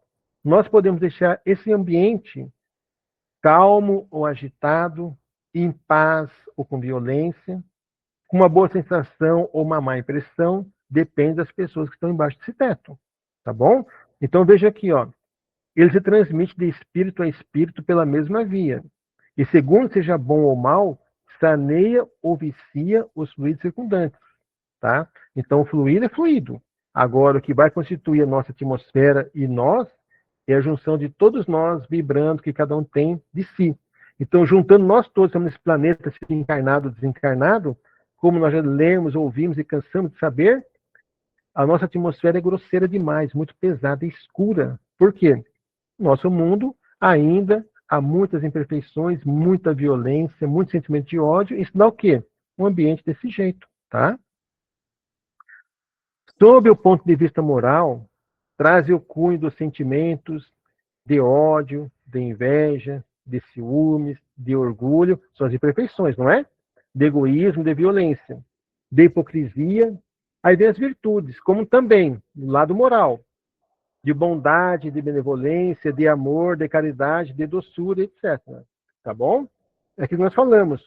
nós podemos deixar esse ambiente calmo ou agitado, em paz ou com violência, com uma boa sensação ou uma má impressão, depende das pessoas que estão embaixo desse teto, tá bom? Então veja aqui, ó, ele se transmite de espírito a espírito pela mesma via, e segundo seja bom ou mal, saneia ou vicia os fluidos circundantes, tá? Então o fluido é fluido. Agora o que vai constituir a nossa atmosfera e nós é a junção de todos nós vibrando que cada um tem de si. Então, juntando nós todos, estamos nesse planeta, se encarnado ou desencarnado, como nós já lemos, ouvimos e cansamos de saber, a nossa atmosfera é grosseira demais, muito pesada e escura. Por quê? Nosso mundo ainda há muitas imperfeições, muita violência, muito sentimento de ódio. Isso dá o quê? Um ambiente desse jeito, tá? Sob o ponto de vista moral, traz o cunho dos sentimentos de ódio, de inveja, de ciúmes, de orgulho, são as imperfeições, não é? De egoísmo, de violência, de hipocrisia, aí vem as virtudes, como também, do lado moral, de bondade, de benevolência, de amor, de caridade, de doçura, etc. Tá bom? É que nós falamos.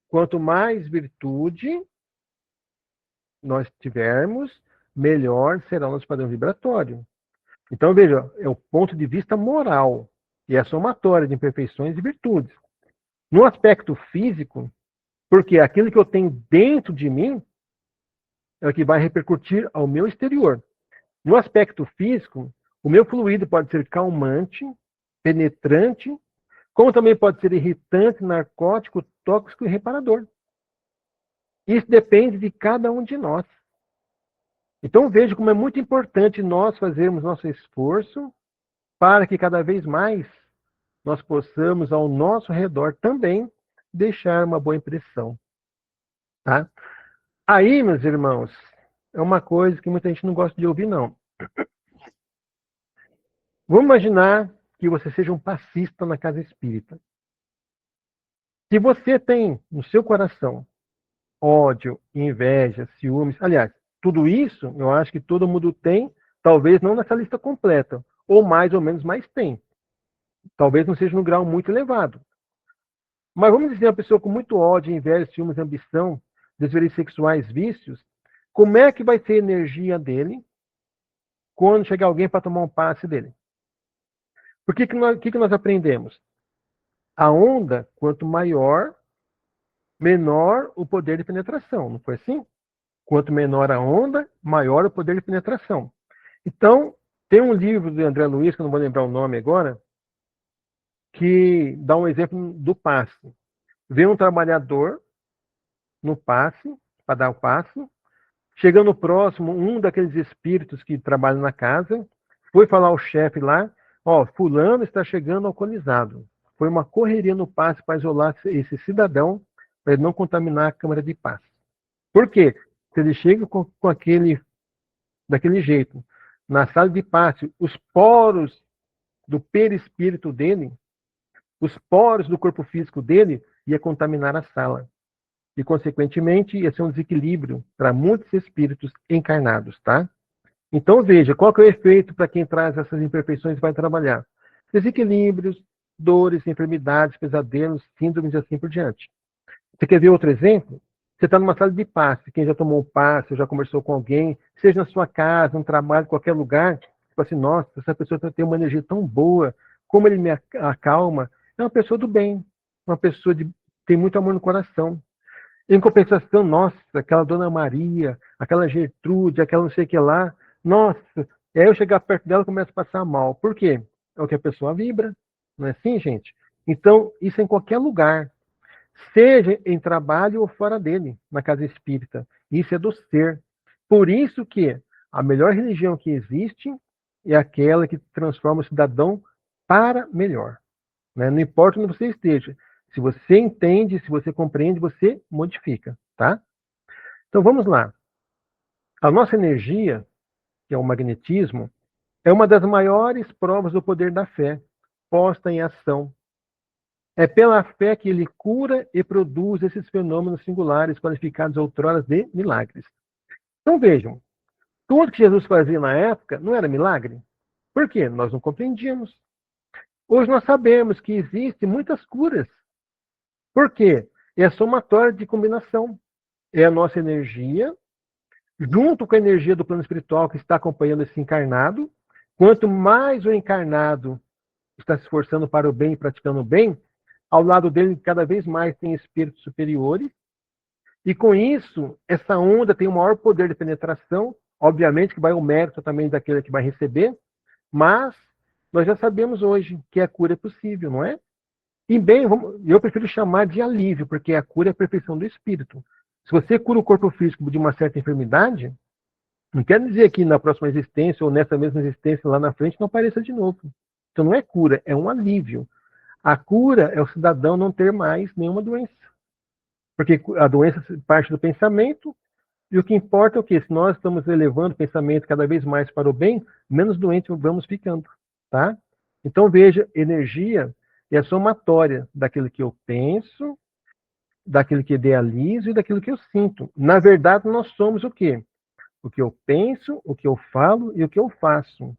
Quanto mais virtude nós tivermos, melhor será o nosso padrão vibratório. Então, veja, é o ponto de vista moral, e é a somatória de imperfeições e virtudes. No aspecto físico, porque aquilo que eu tenho dentro de mim é o que vai repercutir ao meu exterior. No aspecto físico, o meu fluido pode ser calmante, penetrante, como também pode ser irritante, narcótico, tóxico e reparador. Isso depende de cada um de nós. Então veja como é muito importante nós fazermos nosso esforço para que cada vez mais nós possamos ao nosso redor também deixar uma boa impressão. Tá? Aí, meus irmãos, é uma coisa que muita gente não gosta de ouvir, não. Vamos imaginar que você seja um passista na casa espírita. Se você tem no seu coração ódio, inveja, ciúmes, aliás, tudo isso eu acho que todo mundo tem, talvez não nessa lista completa, ou mais ou menos, mas tem. Talvez não seja num grau muito elevado. Mas vamos dizer, uma pessoa com muito ódio, inveja, ciúmes, ambição, desejos sexuais, vícios, como é que vai ser a energia dele quando chegar alguém para tomar um passe dele? Por que nós aprendemos? A onda, quanto maior, menor o poder de penetração, não foi assim? Quanto menor a onda, maior o poder de penetração. Então, tem um livro de André Luiz, que eu não vou lembrar o nome agora, que dá um exemplo do passe. Vem um trabalhador no passe, para dar o passe, chegando próximo, um daqueles espíritos que trabalham na casa, foi falar ao chefe lá, ó, fulano está chegando alcoolizado. Foi uma correria no passe para isolar esse cidadão, para ele não contaminar a câmara de passe. Por quê? Se ele chega com daquele jeito, na sala de passe, os poros do perispírito dele, os poros do corpo físico dele, ia contaminar a sala. E, consequentemente, ia ser um desequilíbrio para muitos espíritos encarnados, tá? Então, veja, qual que é o efeito para quem traz essas imperfeições e vai trabalhar? Desequilíbrios, dores, enfermidades, pesadelos, síndromes e assim por diante. Você quer ver outro exemplo? Você está numa sala de passe, quem já tomou um passe, ou já conversou com alguém, seja na sua casa, no trabalho, qualquer lugar, tipo assim, nossa, essa pessoa tem uma energia tão boa, como ele me acalma. É uma pessoa do bem, uma pessoa que tem muito amor no coração. Em compensação, nossa, aquela Dona Maria, aquela Gertrude, aquela não sei o que lá, nossa, aí eu chegar perto dela e começo a passar mal. Por quê? É o que a pessoa vibra, não é assim, gente? Então, isso é em qualquer lugar, seja em trabalho ou fora dele, na casa espírita. Isso é do ser. Por isso que a melhor religião que existe é aquela que transforma o cidadão para melhor. Né? Não importa onde você esteja. Se você entende, se você compreende, você modifica, tá? Então vamos lá. A nossa energia, que é o magnetismo, é uma das maiores provas do poder da fé, posta em ação. É pela fé que ele cura e produz esses fenômenos singulares, qualificados outrora de milagres. Então vejam, tudo que Jesus fazia na época não era milagre? Por quê? Nós não compreendíamos. Hoje nós sabemos que existem muitas curas. Por quê? É a somatória de combinação. É a nossa energia, junto com a energia do plano espiritual que está acompanhando esse encarnado. Quanto mais o encarnado está se esforçando para o bem e praticando o bem, ao lado dele cada vez mais tem espíritos superiores. E com isso, essa onda tem um maior poder de penetração. Obviamente que vai o mérito também daquele que vai receber, mas nós já sabemos hoje que a cura é possível, não é? E bem, eu prefiro chamar de alívio, porque a cura é a perfeição do espírito. Se você cura o corpo físico de uma certa enfermidade, não quer dizer que na próxima existência ou nessa mesma existência lá na frente não apareça de novo. Então não é cura, é um alívio. A cura é o cidadão não ter mais nenhuma doença. Porque a doença parte do pensamento, e o que importa é o quê? Se nós estamos elevando o pensamento cada vez mais para o bem, menos doentes vamos ficando, tá? Então veja, energia é a somatória daquilo que eu penso, daquilo que idealizo e daquilo que eu sinto. Na verdade, nós somos o quê? O que eu penso, o que eu falo e o que eu faço.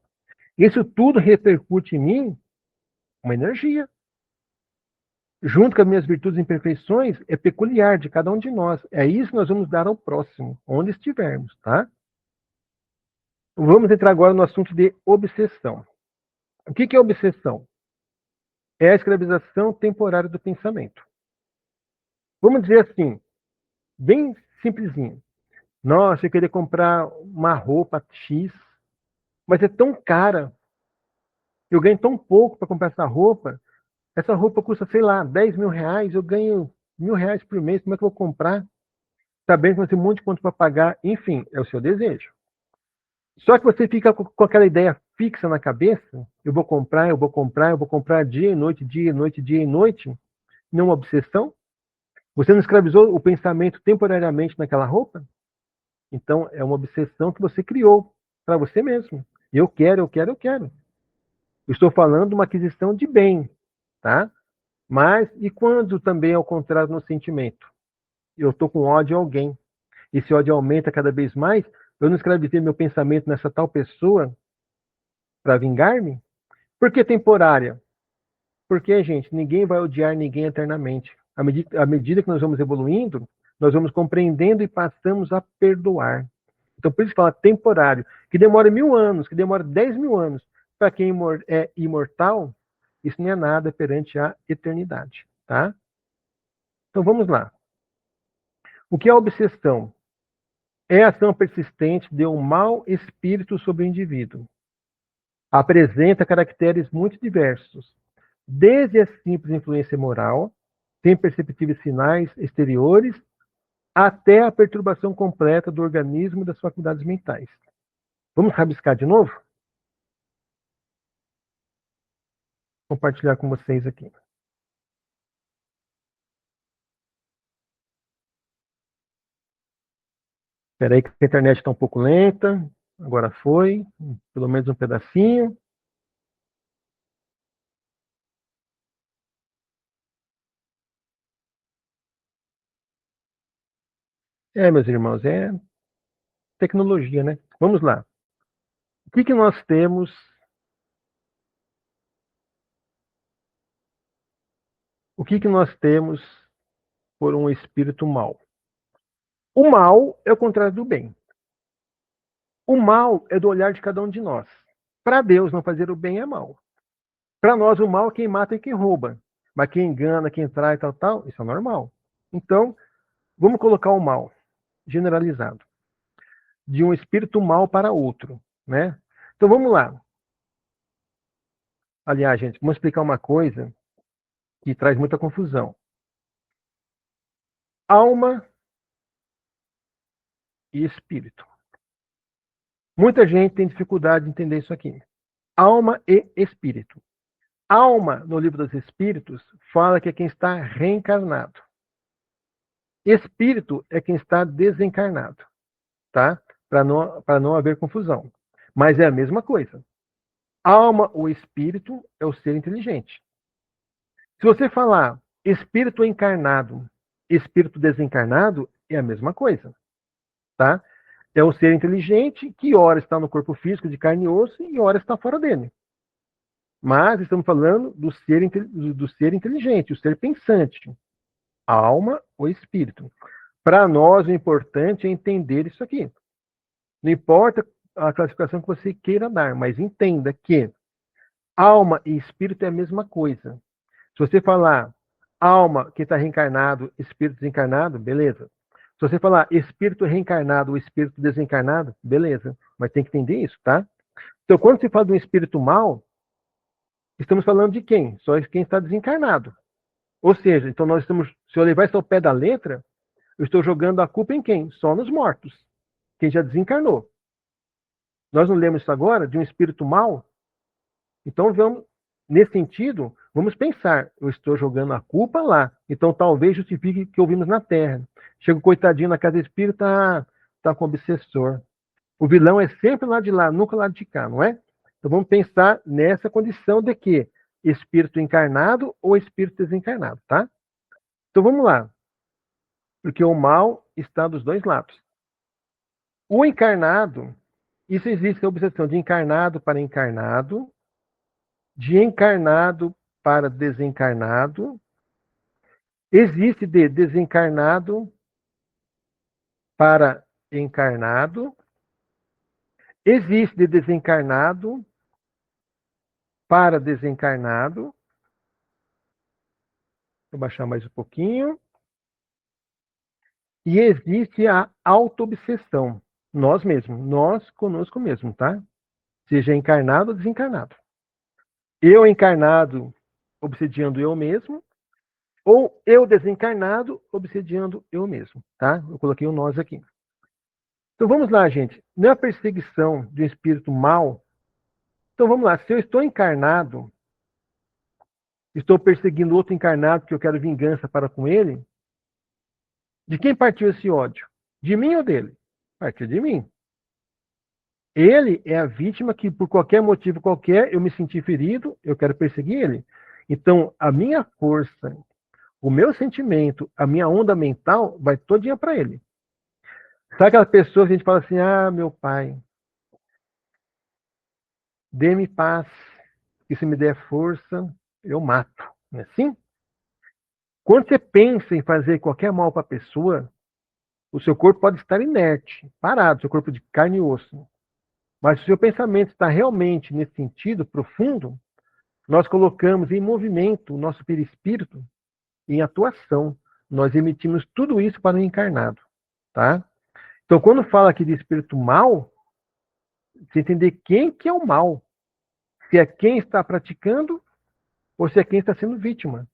Isso tudo repercute em mim uma energia. Junto com as minhas virtudes e imperfeições, é peculiar de cada um de nós. É isso que nós vamos dar ao próximo, onde estivermos, tá? Vamos entrar agora no assunto de obsessão. O que é obsessão? É a escravização temporária do pensamento. Vamos dizer assim, bem simplesinho. Nossa, eu queria comprar uma roupa X, mas é tão cara. Eu ganho tão pouco para comprar essa roupa. Essa roupa custa, sei lá, 10 mil reais. Eu ganho R$ 1.000 por mês. Como é que eu vou comprar? Sabendo que vai ter um monte de conta para pagar. Enfim, é o seu desejo. Só que você fica com aquela ideia fixa na cabeça. Eu vou comprar, eu vou comprar, eu vou comprar dia e noite, dia e noite, dia e noite. Não uma obsessão? Você não escravizou o pensamento temporariamente naquela roupa? Então, é uma obsessão que você criou para você mesmo. Eu quero, eu quero, eu quero. Eu estou falando de uma aquisição de bem, tá? Mas, e quando também é o contrário no sentimento? Eu estou com ódio a alguém. Esse ódio aumenta cada vez mais. Eu não escravizei meu pensamento nessa tal pessoa para vingar-me? Por que temporária? Porque, gente, ninguém vai odiar ninguém eternamente. À medida que nós vamos evoluindo, nós vamos compreendendo e passamos a perdoar. Então, por isso que fala temporário, que demora 1.000 anos, que demora 10 mil anos. Para quem é imortal, isso não é nada perante a eternidade, tá? Então, vamos lá. O que é obsessão? É a ação persistente de um mau espírito sobre o indivíduo. Apresenta caracteres muito diversos, desde a simples influência moral, sem perceptíveis sinais exteriores, até a perturbação completa do organismo e das faculdades mentais. Vamos rabiscar de novo? Vou compartilhar com vocês aqui. Espera aí que a internet está um pouco lenta. Agora foi, pelo menos um pedacinho. Meus irmãos, é tecnologia, né? Vamos lá. O que nós temos? O que nós temos por um espírito mau? O mal é o contrário do bem. O mal é do olhar de cada um de nós. Para Deus, não fazer o bem é mal. Para nós, o mal é quem mata e quem rouba. Mas quem engana, quem trai, tal, isso é normal. Então, vamos colocar o mal generalizado. De um espírito mal para outro, né? Então, vamos lá. Aliás, gente, vamos explicar uma coisa que traz muita confusão. Alma e espírito. Muita gente tem dificuldade de entender isso aqui. Alma e espírito. Alma, no livro dos Espíritos, fala que é quem está reencarnado. Espírito é quem está desencarnado, tá? Para não haver confusão. Mas é a mesma coisa. Alma ou espírito é o ser inteligente. Se você falar espírito encarnado, espírito desencarnado, é a mesma coisa, tá? É o ser inteligente que ora está no corpo físico de carne e osso e ora está fora dele. Mas estamos falando do ser inteligente, o ser pensante. Alma ou espírito. Para nós, o importante é entender isso aqui. Não importa a classificação que você queira dar, mas entenda que alma e espírito é a mesma coisa. Se você falar alma que está reencarnado, espírito desencarnado, beleza. Se você falar espírito reencarnado ou espírito desencarnado, beleza. Mas tem que entender isso, tá? Então, quando se fala de um espírito mau, estamos falando de quem? Só quem está desencarnado. Ou seja, então nós estamos, se eu levar isso ao pé da letra, eu estou jogando a culpa em quem? Só nos mortos. Quem já desencarnou. Nós não lemos isso agora de um espírito mau? Então, vamos, nesse sentido, vamos pensar. Eu estou jogando a culpa lá. Então, talvez justifique o que ouvimos na Terra. Chega o coitadinho na casa espírita, tá com obsessor. O vilão é sempre lá de lá, nunca lá de cá, não é? Então, vamos pensar nessa condição de que espírito encarnado ou espírito desencarnado, tá? Então, vamos lá. Porque o mal está dos dois lados. O encarnado, isso existe a obsessão de encarnado para encarnado, de encarnado para desencarnado, existe de desencarnado para encarnado, existe de desencarnado para desencarnado. Vou baixar mais um pouquinho. E existe a auto-obsessão. Nós mesmos, nós conosco mesmo, tá? Seja encarnado ou desencarnado. Eu encarnado, obsediando eu mesmo, ou eu desencarnado, obsediando eu mesmo, tá? Eu coloquei o nós aqui. Então vamos lá, gente. Não é a perseguição de um espírito mau. Então vamos lá. Se eu estou encarnado, estou perseguindo outro encarnado porque eu quero vingança para com ele, de quem partiu esse ódio? De mim ou dele? Partiu de mim. Ele é a vítima que, por qualquer motivo qualquer, eu me senti ferido, eu quero perseguir ele. Então, a minha força, o meu sentimento, a minha onda mental vai todinha para ele. Sabe aquela pessoa que a gente fala assim, meu pai, dê-me paz, que se me der força, eu mato. Não é assim? Quando você pensa em fazer qualquer mal para a pessoa, o seu corpo pode estar inerte, parado, seu corpo de carne e osso. Mas se o seu pensamento está realmente nesse sentido profundo, nós colocamos em movimento o nosso perispírito em atuação. Nós emitimos tudo isso para o encarnado, tá? Então, quando fala aqui de espírito mal, você entender quem que é o mal. Se é quem está praticando ou se é quem está sendo vítima.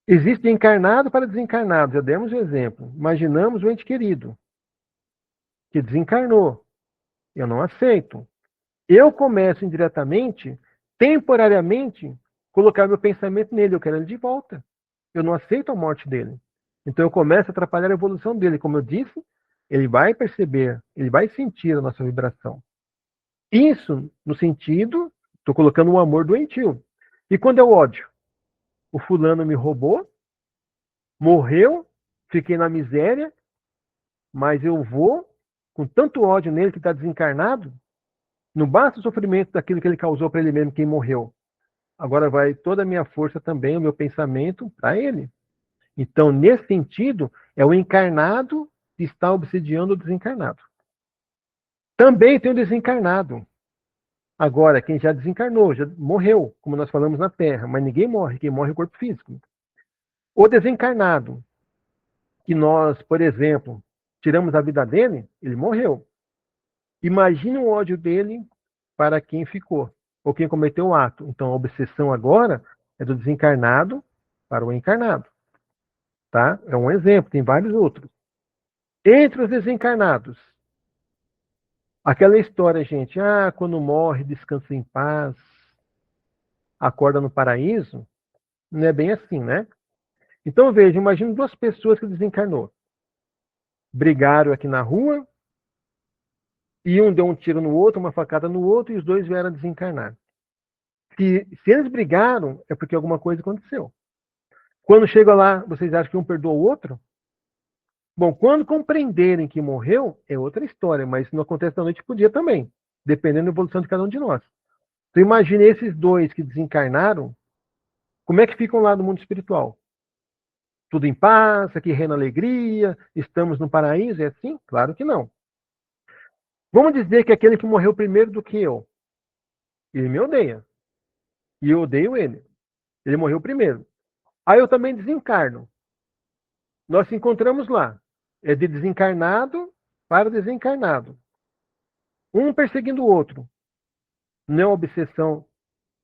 Existe encarnado para desencarnado. Já demos um exemplo. Imaginamos o ente querido que desencarnou. Eu não aceito. Eu começo indiretamente, temporariamente, colocar meu pensamento nele. Eu quero ele de volta. Eu não aceito a morte dele. Então eu começo a atrapalhar a evolução dele. Como eu disse, ele vai perceber, ele vai sentir a nossa vibração. Isso no sentido, estou colocando o amor doentio. E quando é o ódio? O fulano me roubou, morreu, fiquei na miséria, mas eu vou, com tanto ódio nele que está desencarnado, não basta o sofrimento daquilo que ele causou para ele mesmo, quem morreu. Agora vai toda a minha força também, o meu pensamento, para ele. Então, nesse sentido, é o encarnado que está obsidiando o desencarnado. Também tem o desencarnado. Agora, quem já desencarnou, já morreu, como nós falamos na Terra, mas ninguém morre, quem morre é o corpo físico. O desencarnado, que nós, por exemplo, tiramos a vida dele, ele morreu. Imagine o ódio dele para quem ficou, ou quem cometeu o ato. Então, a obsessão agora é do desencarnado para o encarnado. Tá? É um exemplo, tem vários outros. Entre os desencarnados, aquela história, gente, quando morre, descansa em paz, acorda no paraíso, não é bem assim, né? Então, veja, imagine duas pessoas que desencarnou. Brigaram aqui na rua, e um deu um tiro no outro, uma facada no outro, e os dois vieram desencarnar. Se eles brigaram, é porque alguma coisa aconteceu. Quando chega lá, vocês acham que um perdoa o outro? Bom, quando compreenderem que morreu, é outra história, mas se não acontece da noite pro dia também, dependendo da evolução de cada um de nós. Então imagine esses dois que desencarnaram, como é que ficam lá no mundo espiritual? Tudo em paz, aqui reina alegria, estamos no paraíso, é assim? Claro que não. Vamos dizer que aquele que morreu primeiro do que eu, ele me odeia, e eu odeio ele. Ele morreu primeiro. Aí eu também desencarno. Nós se encontramos lá. É de desencarnado para desencarnado. Um perseguindo o outro. Não é uma obsessão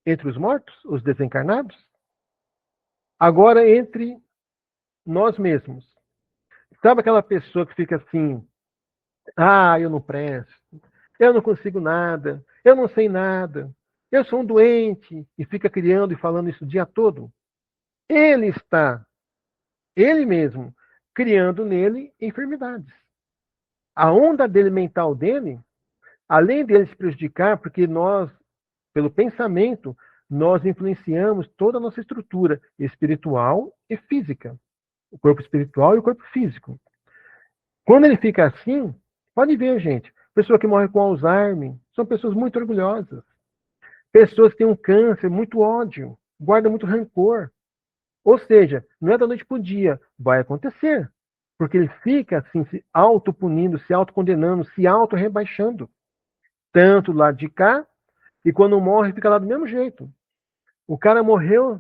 entre os mortos, os desencarnados? Agora, entre nós mesmos. Sabe aquela pessoa que fica assim, eu não presto, eu não consigo nada, eu não sei nada, eu sou um doente, e fica criando e falando isso o dia todo? Ele está, ele mesmo, criando nele enfermidades. A onda dele, mental dele, além dele se prejudicar, porque nós, pelo pensamento, nós influenciamos toda a nossa estrutura espiritual e física. O corpo espiritual e o corpo físico. Quando ele fica assim, pode ver, gente, pessoa que morre com Alzheimer, são pessoas muito orgulhosas. Pessoas que têm um câncer, muito ódio, guardam muito rancor. Ou seja, não é da noite para o dia, vai acontecer. Porque ele fica assim, se autopunindo, se autocondenando, se auto-rebaixando. Tanto do lado de cá, e quando morre, fica lá do mesmo jeito. O cara morreu,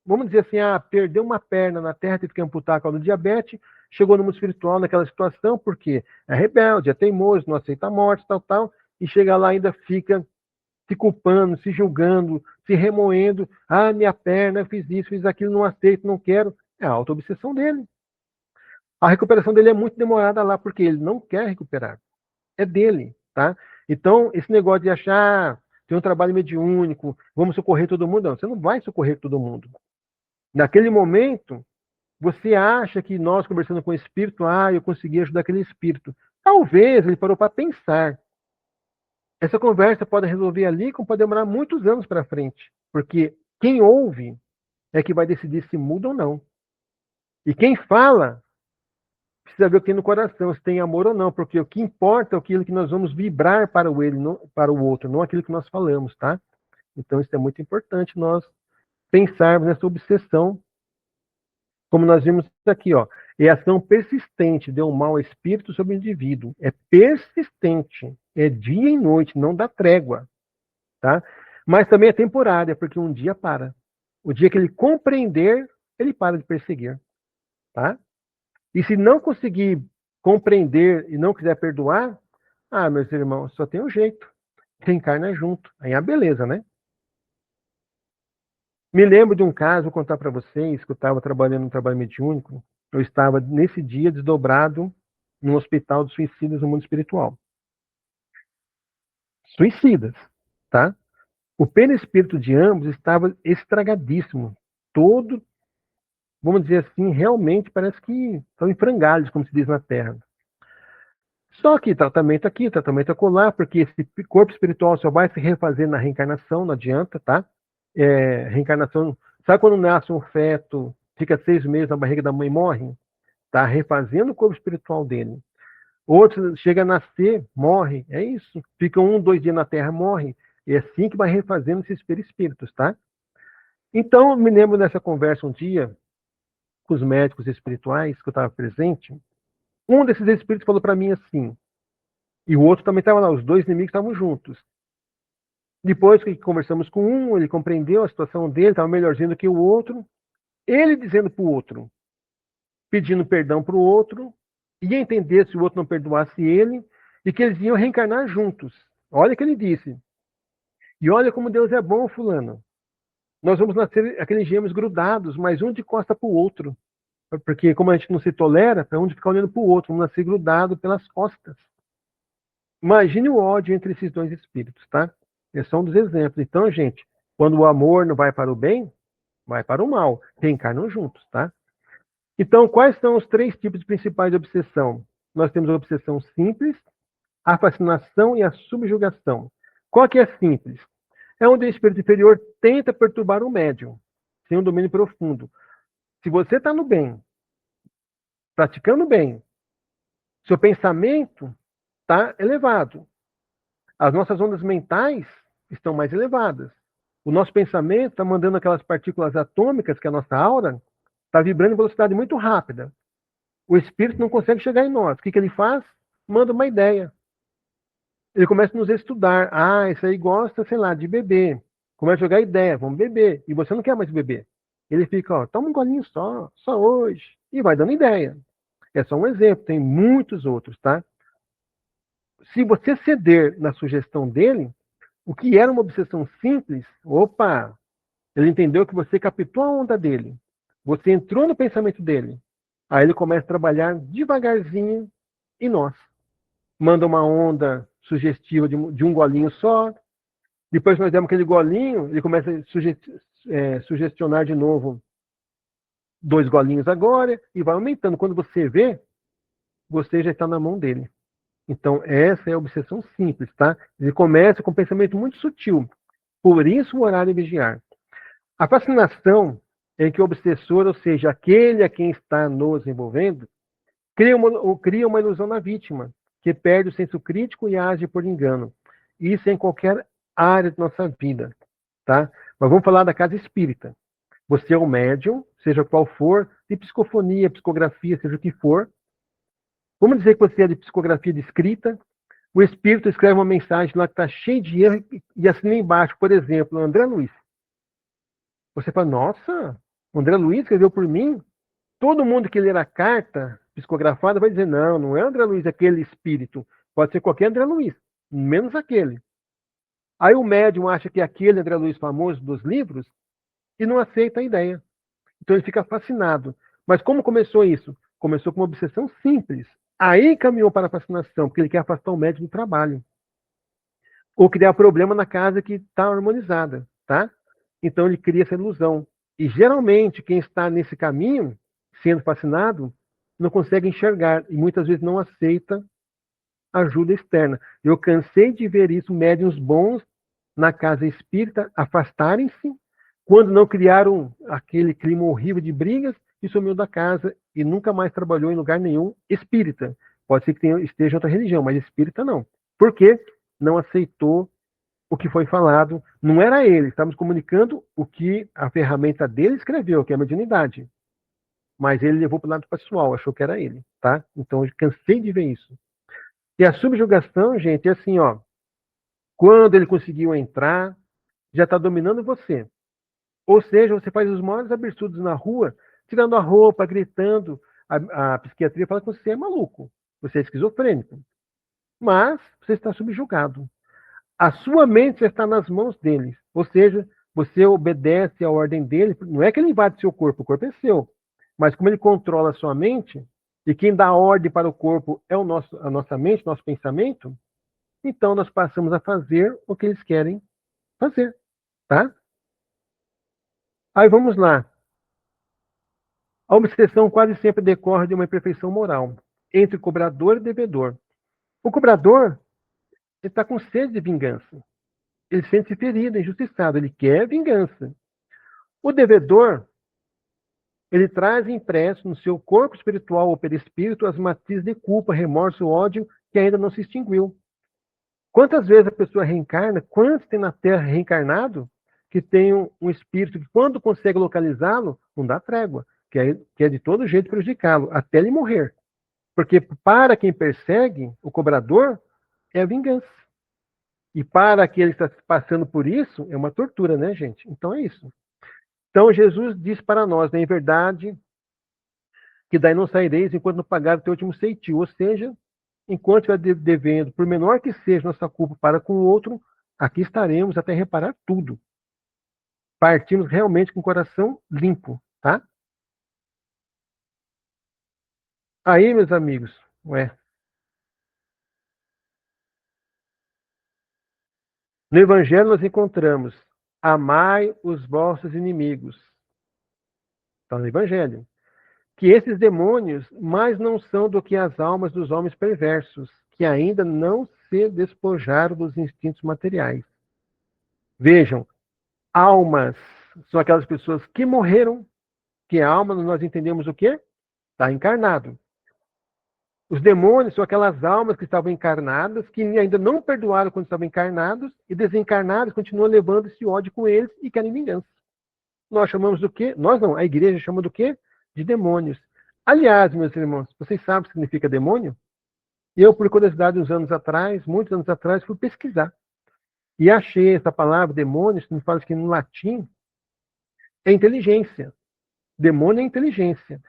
vamos dizer assim, perdeu uma perna na terra, teve que amputar a causa do diabetes, chegou no mundo espiritual naquela situação, porque é rebelde, é teimoso, não aceita a morte, tal, e chega lá ainda fica se culpando, se julgando, se remoendo. Minha perna, eu fiz isso, fiz aquilo, não aceito, não quero. É a auto-obsessão dele. A recuperação dele é muito demorada lá, porque ele não quer recuperar. É dele, tá? Então, esse negócio de achar, tem um trabalho mediúnico, vamos socorrer todo mundo, não, você não vai socorrer todo mundo. Naquele momento, você acha que nós, conversando com o espírito, eu consegui ajudar aquele espírito. Talvez ele parou para pensar. Essa conversa pode resolver ali, como pode demorar muitos anos para frente. Porque quem ouve é que vai decidir se muda ou não. E quem fala precisa ver o que tem no coração, se tem amor ou não. Porque o que importa é aquilo que nós vamos vibrar para o outro, não aquilo que nós falamos, tá? Então isso é muito importante nós pensarmos nessa obsessão. Como nós vimos aqui, é ação persistente de um mau espírito sobre o indivíduo. É persistente. É dia e noite, não dá trégua. Tá? Mas também é temporária, porque um dia para. O dia que ele compreender, ele para de perseguir. Tá? E se não conseguir compreender e não quiser perdoar, meus irmãos, só tem um jeito. Reencarna junto. Aí é a beleza, né? Me lembro de um caso, vou contar para vocês, que eu estava trabalhando no trabalho mediúnico. Eu estava, nesse dia, desdobrado no hospital de suicidas no mundo espiritual. Suicidas, tá? O perispírito de ambos estava estragadíssimo. Todo, vamos dizer assim, realmente parece que estão em frangalhos, como se diz na Terra. Só que tratamento aqui, tratamento acolá, porque esse corpo espiritual só vai se refazer na reencarnação, não adianta, tá? Reencarnação, sabe quando nasce um feto, fica 6 meses na barriga da mãe e morre? Tá refazendo o corpo espiritual dele. Outro chega a nascer, morre, é isso. Fica 1, 2 dias na Terra, morre. E é assim que vai refazendo esses perispíritos, tá? Então, eu me lembro dessa conversa um dia com os médicos espirituais, que eu estava presente. Um desses espíritos falou para mim assim, e o outro também estava lá, os dois inimigos estavam juntos. Depois que conversamos com um, ele compreendeu a situação dele, estava melhorzinho do que o outro. Ele dizendo para o outro, pedindo perdão para o outro, ia entender se o outro não perdoasse ele, e que eles iam reencarnar juntos. Olha o que ele disse. E olha como Deus é bom, fulano. Nós vamos nascer aqueles gêmeos grudados, mas um de costa para o outro. Porque como a gente não se tolera, para um de ficar olhando para o outro, vamos nascer grudado pelas costas. Imagine o ódio entre esses dois espíritos, tá? Esse é um dos exemplos. Então, gente, quando o amor não vai para o bem, vai para o mal. Reencarnam juntos, tá? Então, quais são os 3 tipos principais de obsessão? Nós temos a obsessão simples, a fascinação e a subjugação. Qual que é simples? É onde o espírito inferior tenta perturbar o médium, sem um domínio profundo. Se você está no bem, praticando bem, seu pensamento está elevado. As nossas ondas mentais estão mais elevadas. O nosso pensamento está mandando aquelas partículas atômicas, que é a nossa aura, está vibrando em velocidade muito rápida. O espírito não consegue chegar em nós. O que ele faz? Manda uma ideia. Ele começa a nos estudar. Ah, esse aí gosta, sei lá, de beber. Começa a jogar ideia, vamos beber. E você não quer mais beber. Ele fica, ó, toma um golinho só hoje. E vai dando ideia. É só um exemplo, tem muitos outros, tá? Se você ceder na sugestão dele, o que era uma obsessão simples, opa, ele entendeu que você captou a onda dele. Você entrou no pensamento dele. Aí ele começa a trabalhar devagarzinho em nós. Manda uma onda sugestiva de um golinho só. Depois que nós demos aquele golinho, ele começa a sugestionar de novo 2 golinhos agora e vai aumentando. Quando você vê, você já está na mão dele. Então, essa é a obsessão simples, tá? Ele começa com um pensamento muito sutil. Por isso, o horário é vigiar. A fascinação é que o obsessor, ou seja, aquele a quem está nos envolvendo, cria uma ilusão na vítima, que perde o senso crítico e age por engano. Isso em qualquer área de nossa vida, tá? Mas vamos falar da casa espírita. Você é um médium, seja qual for, de psicofonia, psicografia, seja o que for. Vamos dizer que você é de psicografia de escrita. O espírito escreve uma mensagem lá que está cheia de erro e assina embaixo, por exemplo, André Luiz. Você fala, nossa, o André Luiz escreveu por mim? Todo mundo que ler a carta psicografada vai dizer, não é André Luiz aquele espírito. Pode ser qualquer André Luiz, menos aquele. Aí o médium acha que é aquele André Luiz famoso dos livros e não aceita a ideia. Então ele fica fascinado. Mas como começou isso? Começou com uma obsessão simples. Aí caminhou para a fascinação, porque ele quer afastar o médium do trabalho. Ou criar problema na casa que está harmonizada, tá? Então ele cria essa ilusão. E geralmente quem está nesse caminho, sendo fascinado, não consegue enxergar e muitas vezes não aceita ajuda externa. Eu cansei de ver isso, médiuns bons na casa espírita afastarem-se quando não criaram aquele clima horrível de brigas e sumiu da casa e nunca mais trabalhou em lugar nenhum espírita. Pode ser que esteja em outra religião, mas espírita não. Por quê? Não aceitou o que foi falado. Não era ele, estamos comunicando o que a ferramenta dele escreveu, que é a mediunidade. Mas ele levou para o lado pessoal, achou que era ele, tá? Então eu cansei de ver isso. E a subjugação, gente, é assim, ó. Quando ele conseguiu entrar, já está dominando você. Ou seja, você faz os maiores absurdos na rua, tirando a roupa, gritando. A psiquiatria fala que você é maluco, você é esquizofrênico. Mas você está subjugado. A sua mente já está nas mãos deles. Ou seja, você obedece à ordem dele. Não é que ele invade seu corpo, o corpo é seu. Mas como ele controla a sua mente, e quem dá ordem para o corpo é a nossa mente, nosso pensamento, então nós passamos a fazer o que eles querem fazer, tá? Aí vamos lá. A obsessão quase sempre decorre de uma imperfeição moral entre cobrador e devedor. O cobrador, ele está com sede de vingança. Ele sente-se ferido, injustiçado, ele quer vingança. O devedor, ele traz impresso no seu corpo espiritual ou perispírito as matrizes de culpa, remorso, ódio que ainda não se extinguiu. Quantas vezes a pessoa reencarna, quantos tem na Terra reencarnado que tem um espírito que, quando consegue localizá-lo, não dá trégua, que é de todo jeito prejudicá-lo, até ele morrer. Porque para quem persegue, o cobrador, é a vingança. E para aquele que está passando por isso, é uma tortura, né, gente? Então é isso. Então Jesus diz para nós, né, em verdade, que daí não saireis enquanto não pagar o teu último ceitil. Ou seja, enquanto estiver devendo, por menor que seja nossa culpa para com o outro, aqui estaremos até reparar tudo. Partimos realmente com o coração limpo, tá? Aí, meus amigos, no Evangelho nós encontramos: amai os vossos inimigos. Está no Evangelho. Que esses demônios mais não são do que as almas dos homens perversos, que ainda não se despojaram dos instintos materiais. Vejam, almas são aquelas pessoas que morreram, que a alma nós entendemos o quê? Está encarnado. Os demônios são aquelas almas que estavam encarnadas, que ainda não perdoaram quando estavam encarnados, e desencarnados continuam levando esse ódio com eles e querem vingança. Nós chamamos do quê? Nós não, a igreja chama do quê? De demônios. Aliás, meus irmãos, vocês sabem o que significa demônio? Eu, por curiosidade, uns anos atrás, muitos anos atrás, fui pesquisar. E achei essa palavra, demônios, que me fala que no latim é inteligência. Demônio é inteligência.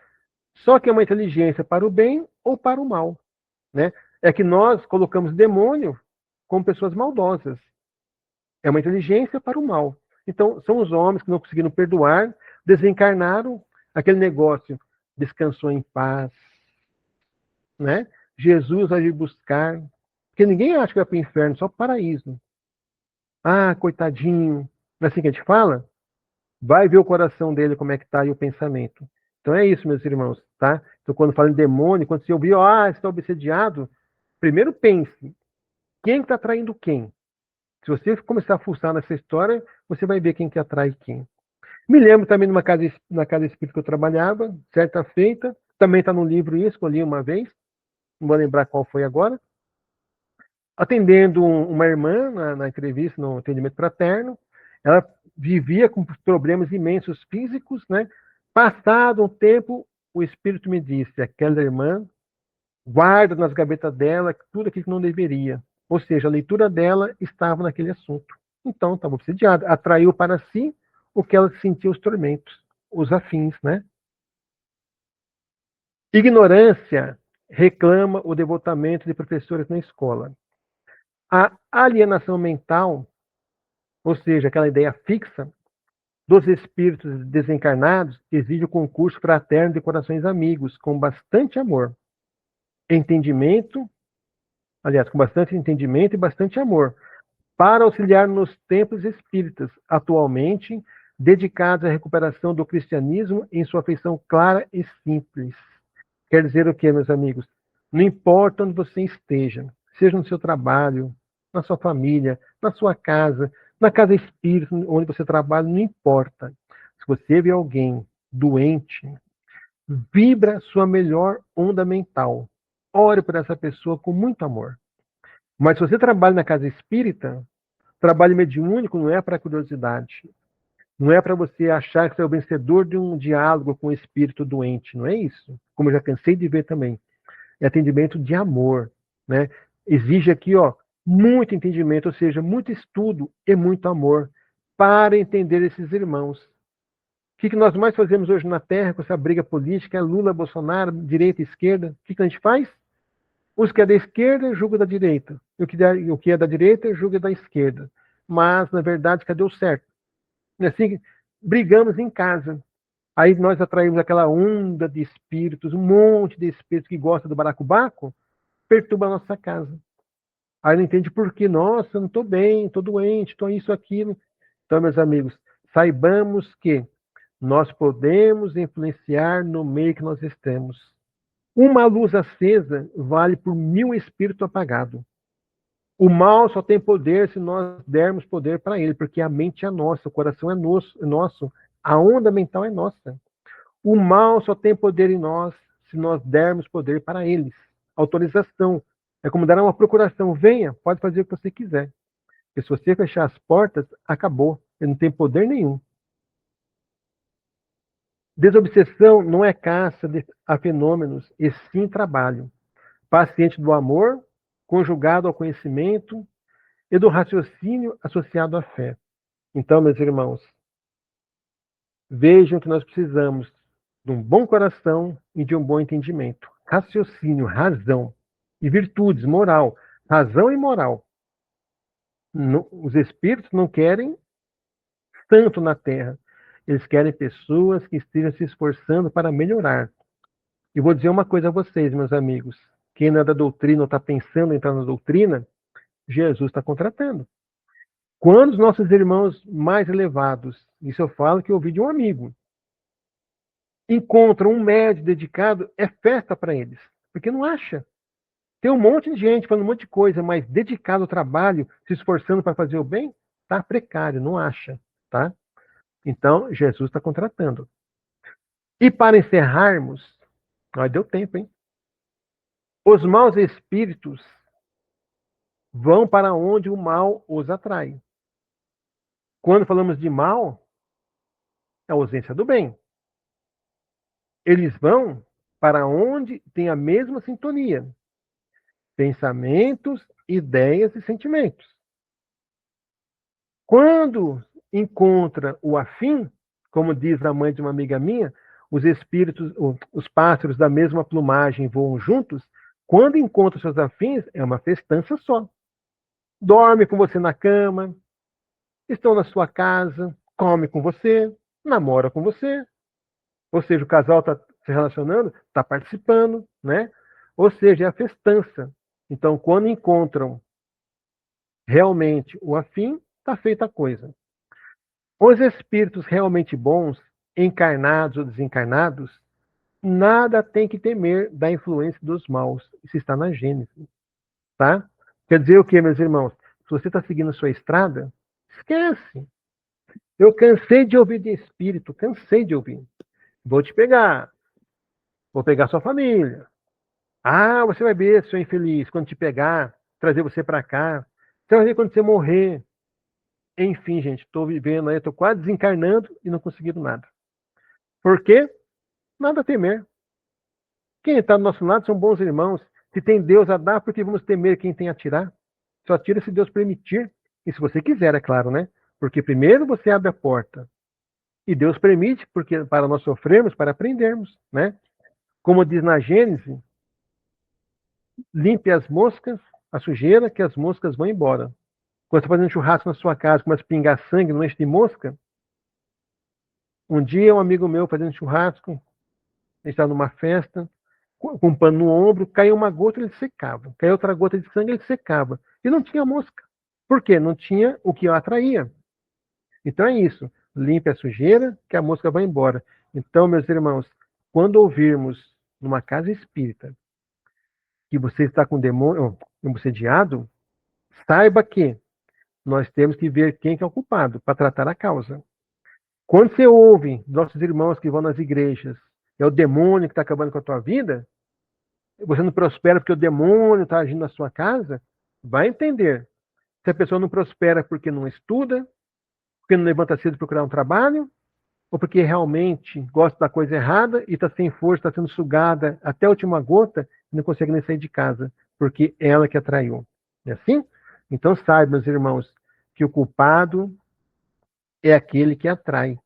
Só que é uma inteligência para o bem ou para o mal, né? É que nós colocamos demônio como pessoas maldosas. É uma inteligência para o mal. Então, são os homens que não conseguiram perdoar, desencarnaram, aquele negócio descansou em paz, né? Jesus vai vir buscar, porque ninguém acha que vai para o inferno, só para o paraíso. Ah, coitadinho, não é assim que a gente fala? Vai ver o coração dele como é que está e o pensamento. Então é isso, meus irmãos, tá? Então quando fala em demônio, quando você ouviu, você está obsediado, primeiro pense, quem está traindo quem? Se você começar a fuçar nessa história, você vai ver quem que atrai quem. Me lembro também na casa espírita que eu trabalhava, certa feita, também está no livro isso, que eu li uma vez, não vou lembrar qual foi agora, atendendo uma irmã na entrevista, no atendimento fraterno, ela vivia com problemas imensos físicos, né? Passado um tempo, o Espírito me disse, aquela irmã guarda nas gavetas dela tudo aquilo que não deveria. Ou seja, a leitura dela estava naquele assunto. Então, estava obsediada. Atraiu para si o que ela sentia os tormentos, os afins, né? Ignorância reclama o devotamento de professores na escola. A alienação mental, ou seja, aquela ideia fixa, dos espíritos desencarnados, exige o concurso fraterno de corações amigos, com bastante amor. Entendimento, aliás, com bastante entendimento e bastante amor, para auxiliar nos templos espíritas, atualmente dedicados à recuperação do cristianismo em sua feição clara e simples. Quer dizer o quê, meus amigos? Não importa onde você esteja, seja no seu trabalho, na sua família, na sua casa, na casa espírita, onde você trabalha, não importa. Se você vê alguém doente, vibra sua melhor onda mental. Ore por essa pessoa com muito amor. Mas se você trabalha na casa espírita, trabalho mediúnico não é para curiosidade. Não é para você achar que você é o vencedor de um diálogo com o espírito doente. Não é isso. Como eu já cansei de ver também. É atendimento de amor, né? Exige aqui, muito entendimento, ou seja, muito estudo e muito amor para entender esses irmãos. O que nós mais fazemos hoje na Terra com essa briga política? É Lula, Bolsonaro, direita e esquerda. O que a gente faz? Os que é da esquerda julgam da direita. E o que é da direita julga da esquerda. Mas, na verdade, cadê o certo? E assim, brigamos em casa. Aí nós atraímos aquela onda de espíritos, um monte de espíritos que gostam do baracubaco, perturba a nossa casa. Aí não entende por quê. Nossa, eu não estou bem, estou doente, estou isso, aquilo. Então, meus amigos, saibamos que nós podemos influenciar no meio que nós estamos. Uma luz acesa vale por 1000 espíritos apagados. O mal só tem poder se nós dermos poder para ele, porque a mente é nossa, o coração é nosso, a onda mental é nossa. O mal só tem poder em nós se nós dermos poder para eles. Autorização. É como dar uma procuração. Venha, pode fazer o que você quiser. Porque se você fechar as portas, acabou. Ele não tem poder nenhum. Desobsessão não é caça a fenômenos, e sim trabalho. Paciente do amor, conjugado ao conhecimento e do raciocínio associado à fé. Então, meus irmãos, vejam que nós precisamos de um bom coração e de um bom entendimento. Raciocínio, razão e virtudes, moral. Razão e moral. Os espíritos não querem tanto na Terra. Eles querem pessoas que estejam se esforçando para melhorar. E vou dizer uma coisa a vocês, meus amigos. Quem não é da doutrina ou está pensando em entrar na doutrina, Jesus está contratando. Quando os nossos irmãos mais elevados, isso eu falo que eu ouvi de um amigo, encontram um médium dedicado, é festa para eles. Porque não acha. Tem um monte de gente falando um monte de coisa, mas dedicado ao trabalho, se esforçando para fazer o bem, está precário, não acha. Tá? Então, Jesus está contratando. E para encerrarmos, deu tempo, hein? Os maus espíritos vão para onde o mal os atrai. Quando falamos de mal, é a ausência do bem. Eles vão para onde tem a mesma sintonia. Pensamentos, ideias e sentimentos. Quando encontra o afim, como diz a mãe de uma amiga minha, os espíritos, os pássaros da mesma plumagem voam juntos. Quando encontra seus afins, é uma festança só. Dorme com você na cama, estão na sua casa, come com você, namora com você. Ou seja, o casal está se relacionando, está participando, né? Ou seja, é a festança. Então, quando encontram realmente o afim, está feita a coisa. Os espíritos realmente bons, encarnados ou desencarnados, nada tem que temer da influência dos maus. Isso está na Gênesis. Tá? Quer dizer o quê, meus irmãos? Se você está seguindo a sua estrada, esquece. Eu cansei de ouvir de espírito, cansei de ouvir. Vou te pegar. Vou pegar sua família. Ah, você vai ver, seu infeliz, quando te pegar, trazer você para cá. Você vai ver quando você morrer. Enfim, gente, estou vivendo aí, estou quase desencarnando e não conseguindo nada. Por quê? Nada a temer. Quem está do nosso lado são bons irmãos. Se tem Deus a dar, por que vamos temer quem tem a tirar? Só tira se Deus permitir. E se você quiser, é claro, né? Porque primeiro você abre a porta. E Deus permite, porque para nós sofrermos, para aprendermos, né? Como diz na Gênesis, limpe as moscas, a sujeira, que as moscas vão embora. Quando você está fazendo churrasco na sua casa, começa a pingar sangue, não enche de mosca. Um dia, um amigo meu fazendo churrasco, ele estava numa festa, com um pano no ombro, caiu uma gota, ele secava. Caiu outra gota de sangue, ele secava. E não tinha mosca. Por quê? Não tinha o que atraía. Então é isso. Limpe a sujeira, que a mosca vai embora. Então, meus irmãos, quando ouvirmos numa casa espírita que você está com demônio, obsediado, saiba que nós temos que ver quem que é o culpado para tratar a causa. Quando você ouve nossos irmãos que vão nas igrejas, é o demônio que está acabando com a tua vida, você não prospera porque o demônio está agindo na sua casa, vai entender. Se a pessoa não prospera porque não estuda, porque não levanta cedo para procurar um trabalho, ou porque realmente gosta da coisa errada e está sem força, está sendo sugada até a última gota e não consegue nem sair de casa, porque ela que atraiu. É assim? Então saiba, meus irmãos, que o culpado é aquele que atrai.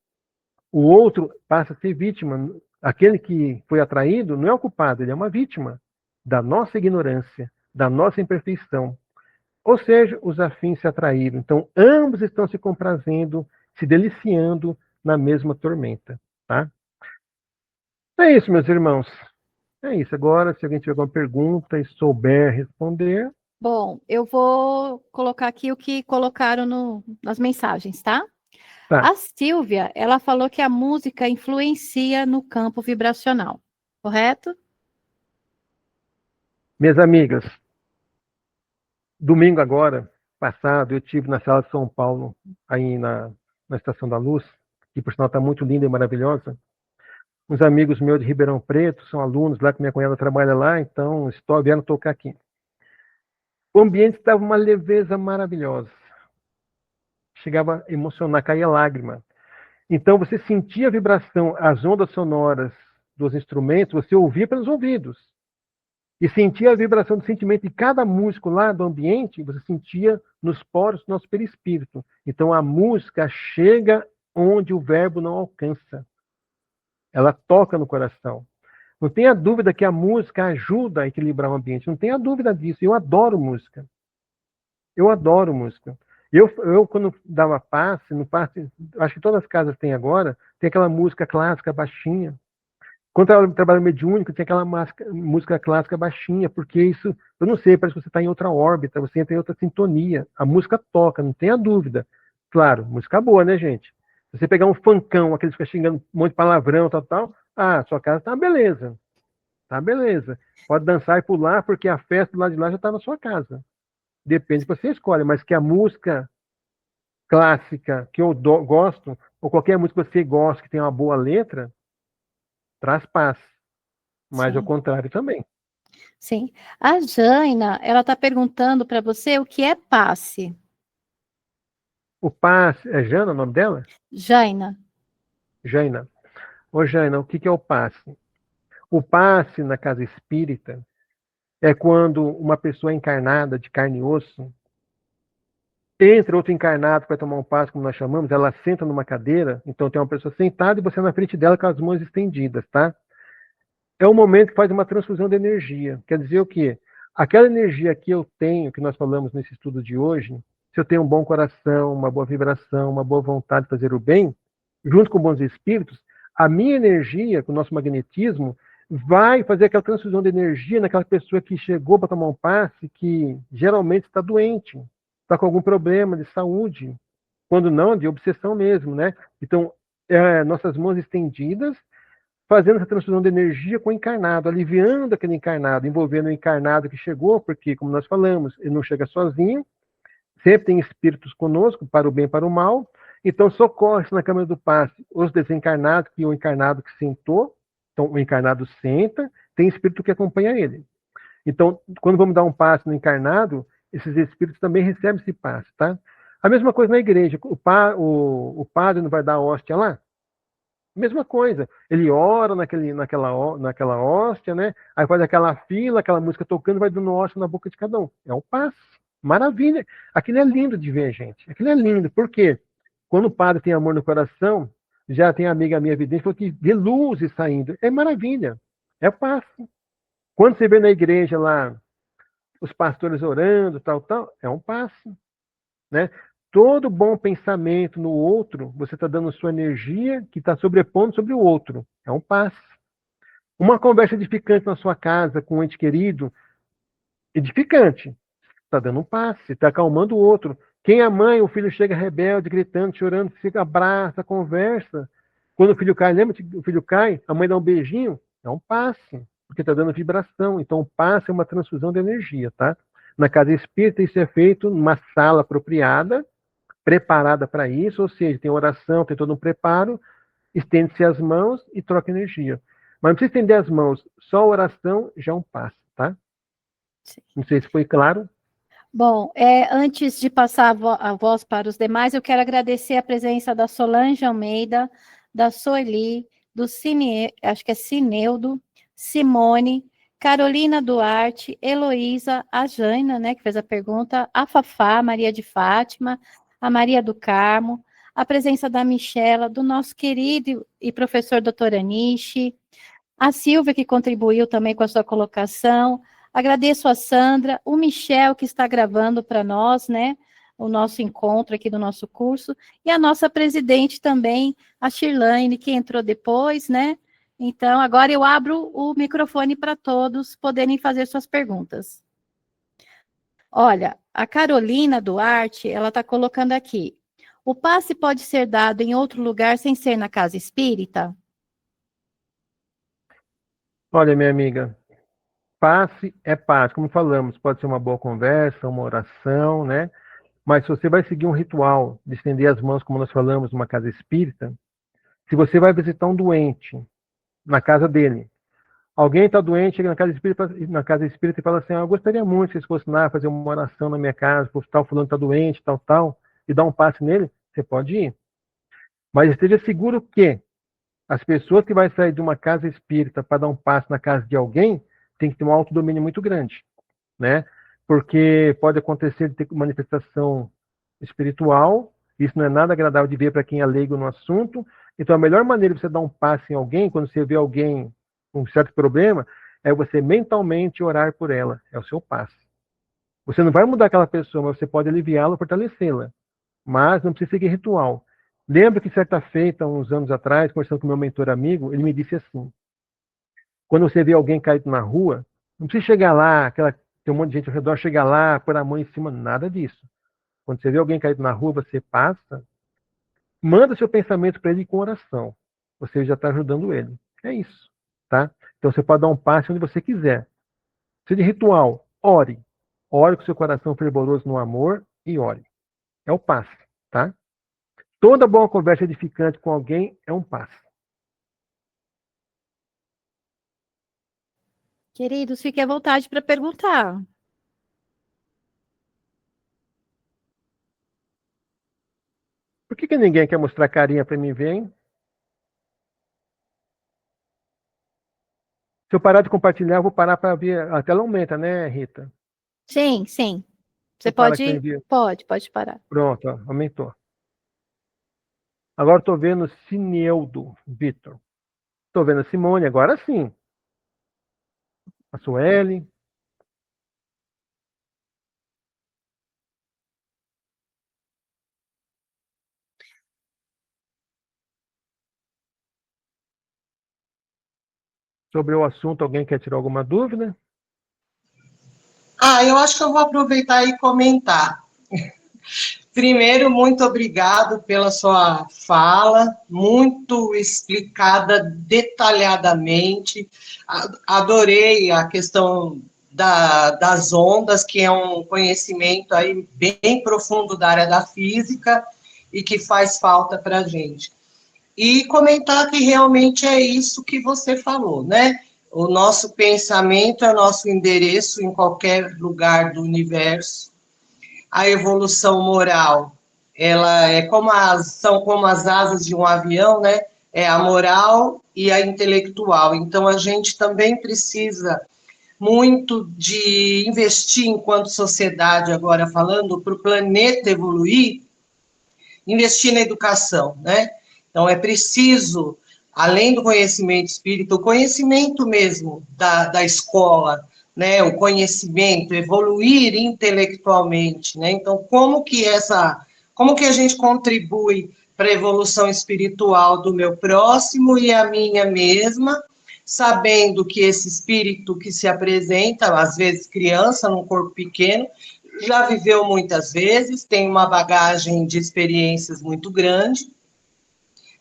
O outro passa a ser vítima. Aquele que foi atraído não é o culpado, ele é uma vítima da nossa ignorância, da nossa imperfeição. Ou seja, os afins se atraíram. Então, ambos estão se comprazendo, se deliciando na mesma tormenta. Tá? É isso, meus irmãos. É isso. Agora, se alguém tiver alguma pergunta e souber responder. Bom, eu vou colocar aqui o que colocaram nas mensagens, tá? Tá. A Silvia, ela falou que a música influencia no campo vibracional, correto? Minhas amigas, domingo agora, passado, eu estive na sala de São Paulo, aí na Estação da Luz, que por sinal está muito linda e maravilhosa. Uns amigos meus de Ribeirão Preto, são alunos lá, que minha cunhada trabalha lá, então vieram tocar aqui. O ambiente estava uma leveza maravilhosa. Chegava a emocionar, caía lágrima. Então você sentia a vibração, as ondas sonoras dos instrumentos, você ouvia pelos ouvidos. E sentia a vibração do sentimento de cada músico lá do ambiente, você sentia nos poros do nosso perispírito. Então a música chega onde o verbo não alcança. Ela toca no coração. Não tenha dúvida que a música ajuda a equilibrar o ambiente. Não tenha dúvida disso. Eu adoro música. Eu adoro música. Eu quando dava passe, no passe, acho que todas as casas têm agora, tem aquela música clássica baixinha. Quando eu trabalho mediúnico, tem aquela música clássica baixinha, porque isso, eu não sei, parece que você está em outra órbita, você entra em outra sintonia. A música toca, não tenha dúvida. Claro, música boa, né, gente? Se você pegar um funkão, aqueles que ficam xingando um monte de palavrão, tal, sua casa tá beleza. Tá beleza. Pode dançar e pular, porque a festa do lado de lá já está na sua casa. Depende que você escolhe, mas que a música clássica que eu gosto, ou qualquer música que você gosta, que tem uma boa letra, traz paz. Mas ao contrário também. Sim. A Jaina, ela está perguntando para você o que é passe. O passe, é Jana o nome dela? Jaina. Jaina. Ô Jaina, o que é o passe? O passe na casa espírita é quando uma pessoa encarnada de carne e osso entra outro encarnado para tomar um passe, como nós chamamos, ela senta numa cadeira, então tem uma pessoa sentada e você na frente dela com as mãos estendidas, tá? É um momento que faz uma transfusão de energia. Quer dizer o quê? Aquela energia que eu tenho, que nós falamos nesse estudo de hoje, se eu tenho um bom coração, uma boa vibração, uma boa vontade de fazer o bem, junto com bons espíritos, a minha energia, com o nosso magnetismo, vai fazer aquela transfusão de energia naquela pessoa que chegou para tomar um passe, que geralmente está doente, está com algum problema de saúde, quando não, de obsessão mesmo, né? Então, nossas mãos estendidas, fazendo essa transfusão de energia com o encarnado, aliviando aquele encarnado, envolvendo o encarnado que chegou, porque, como nós falamos, ele não chega sozinho, sempre tem espíritos conosco, para o bem e para o mal, então socorre-se na câmara do passe os desencarnados e o encarnado que sentou, então o encarnado senta, tem espírito que acompanha ele. Então, quando vamos dar um passe no encarnado, esses espíritos também recebem esse passe, tá? A mesma coisa na igreja, o padre não vai dar a hóstia lá? Mesma coisa, ele ora naquela hóstia, né? Aí faz aquela fila, aquela música tocando, vai dando hóstia na boca de cada um. É um passe. Maravilha. Aquilo é lindo de ver, gente. Aquilo é lindo. Por quê? Quando o padre tem amor no coração, já tem amiga minha vidente, falou que vê luzes saindo. É maravilha. É passe. Quando você vê na igreja lá, os pastores orando, tal, é um passe. Né? Todo bom pensamento no outro, você está dando sua energia que está sobrepondo sobre o outro. É um passe. Uma conversa edificante na sua casa com um ente querido, edificante. Está dando um passe, está acalmando o outro. Quem é mãe, o filho chega rebelde, gritando, chorando, fica, abraça, conversa. Quando o filho cai, lembra que o filho cai, a mãe dá um beijinho? É um passe, porque está dando vibração. Então, o passe é uma transfusão de energia, tá? Na casa espírita, isso é feito numa sala apropriada, preparada para isso, ou seja, tem oração, tem todo um preparo, estende-se as mãos e troca energia. Mas não precisa estender as mãos, só a oração já é um passe, tá? Sim. Não sei se foi claro. Bom, antes de passar a voz para os demais, eu quero agradecer a presença da Solange Almeida, da Soeli, do acho que é Cineudo, Simone, Carolina Duarte, Heloísa, a Jaina, né, que fez a pergunta, a Fafá, Maria de Fátima, a Maria do Carmo, a presença da Michela, do nosso querido e professor doutor Anishi, a Silvia, que contribuiu também com a sua colocação. Agradeço a Sandra, o Michel, que está gravando para nós, né, o nosso encontro aqui do nosso curso, e a nossa presidente também, a Shirlane, que entrou depois, né? Então, agora eu abro o microfone para todos poderem fazer suas perguntas. Olha, a Carolina Duarte, ela está colocando aqui, o passe pode ser dado em outro lugar sem ser na casa espírita? Olha, minha amiga, Passe é paz, como falamos, pode ser uma boa conversa, uma oração, né? Mas se você vai seguir um ritual de estender as mãos, como nós falamos, numa casa espírita, se você vai visitar um doente na casa dele, alguém está doente, chega na casa espírita e fala assim, eu gostaria muito que vocês fossem lá fazer uma oração na minha casa, por tal fulano está doente, tal, e dar um passe nele, você pode ir. Mas esteja seguro que as pessoas que vão sair de uma casa espírita para dar um passe na casa de alguém, tem que ter um autodomínio muito grande, né? Porque pode acontecer de ter manifestação espiritual, isso não é nada agradável de ver para quem é leigo no assunto. Então, a melhor maneira de você dar um passe em alguém, quando você vê alguém com um certo problema, é você mentalmente orar por ela, é o seu passe. Você não vai mudar aquela pessoa, mas você pode aliviá-la, fortalecê-la. Mas não precisa seguir ritual. Lembro que certa feita, uns anos atrás, conversando com meu mentor amigo, ele me disse assim, quando você vê alguém caído na rua, não precisa chegar lá, tem um monte de gente ao redor, chegar lá, pôr a mão em cima, nada disso. Quando você vê alguém caído na rua, você passa, manda seu pensamento para ele com oração. Você já está ajudando ele. É isso, tá? Então você pode dar um passe onde você quiser. Se de ritual, ore. Ore com seu coração fervoroso no amor e ore. É o passe, tá? Toda boa conversa edificante com alguém é um passe. Queridos, fiquem à vontade para perguntar. Por que ninguém quer mostrar carinha para mim ver, hein? Se eu parar de compartilhar, eu vou parar para ver. A tela aumenta, né, Rita? Sim. Você pode parar. Pronto, ó, aumentou. Agora estou vendo Cineudo, Vitor. Estou vendo Simone, agora sim. A Sueli. Sobre o assunto, alguém quer tirar alguma dúvida? Eu acho que eu vou aproveitar e comentar. Primeiro, muito obrigado pela sua fala, muito explicada detalhadamente. Adorei a questão das ondas, que é um conhecimento aí bem profundo da área da física e que faz falta para a gente. E comentar que realmente é isso que você falou, né? O nosso pensamento é o nosso endereço em qualquer lugar do universo. A evolução moral, ela são como as asas de um avião, né? É a moral e a intelectual. Então, a gente também precisa muito de investir, enquanto sociedade, agora falando, para o planeta evoluir, investir na educação, né? Então, é preciso, além do conhecimento espírita, o conhecimento mesmo da escola, né? O conhecimento, evoluir intelectualmente, né? Então, como que a gente contribui para a evolução espiritual do meu próximo e a minha mesma, sabendo que esse espírito que se apresenta, às vezes criança, num corpo pequeno, já viveu muitas vezes, tem uma bagagem de experiências muito grande,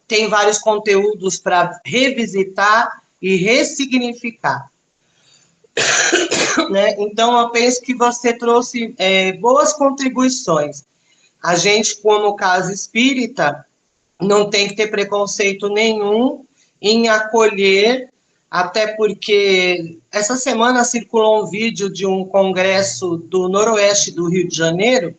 tem vários conteúdos para revisitar e ressignificar. Né? Então, eu penso que você trouxe boas contribuições. A gente, como casa espírita, não tem que ter preconceito nenhum em acolher, até porque essa semana circulou um vídeo de um congresso do Noroeste do Rio de Janeiro,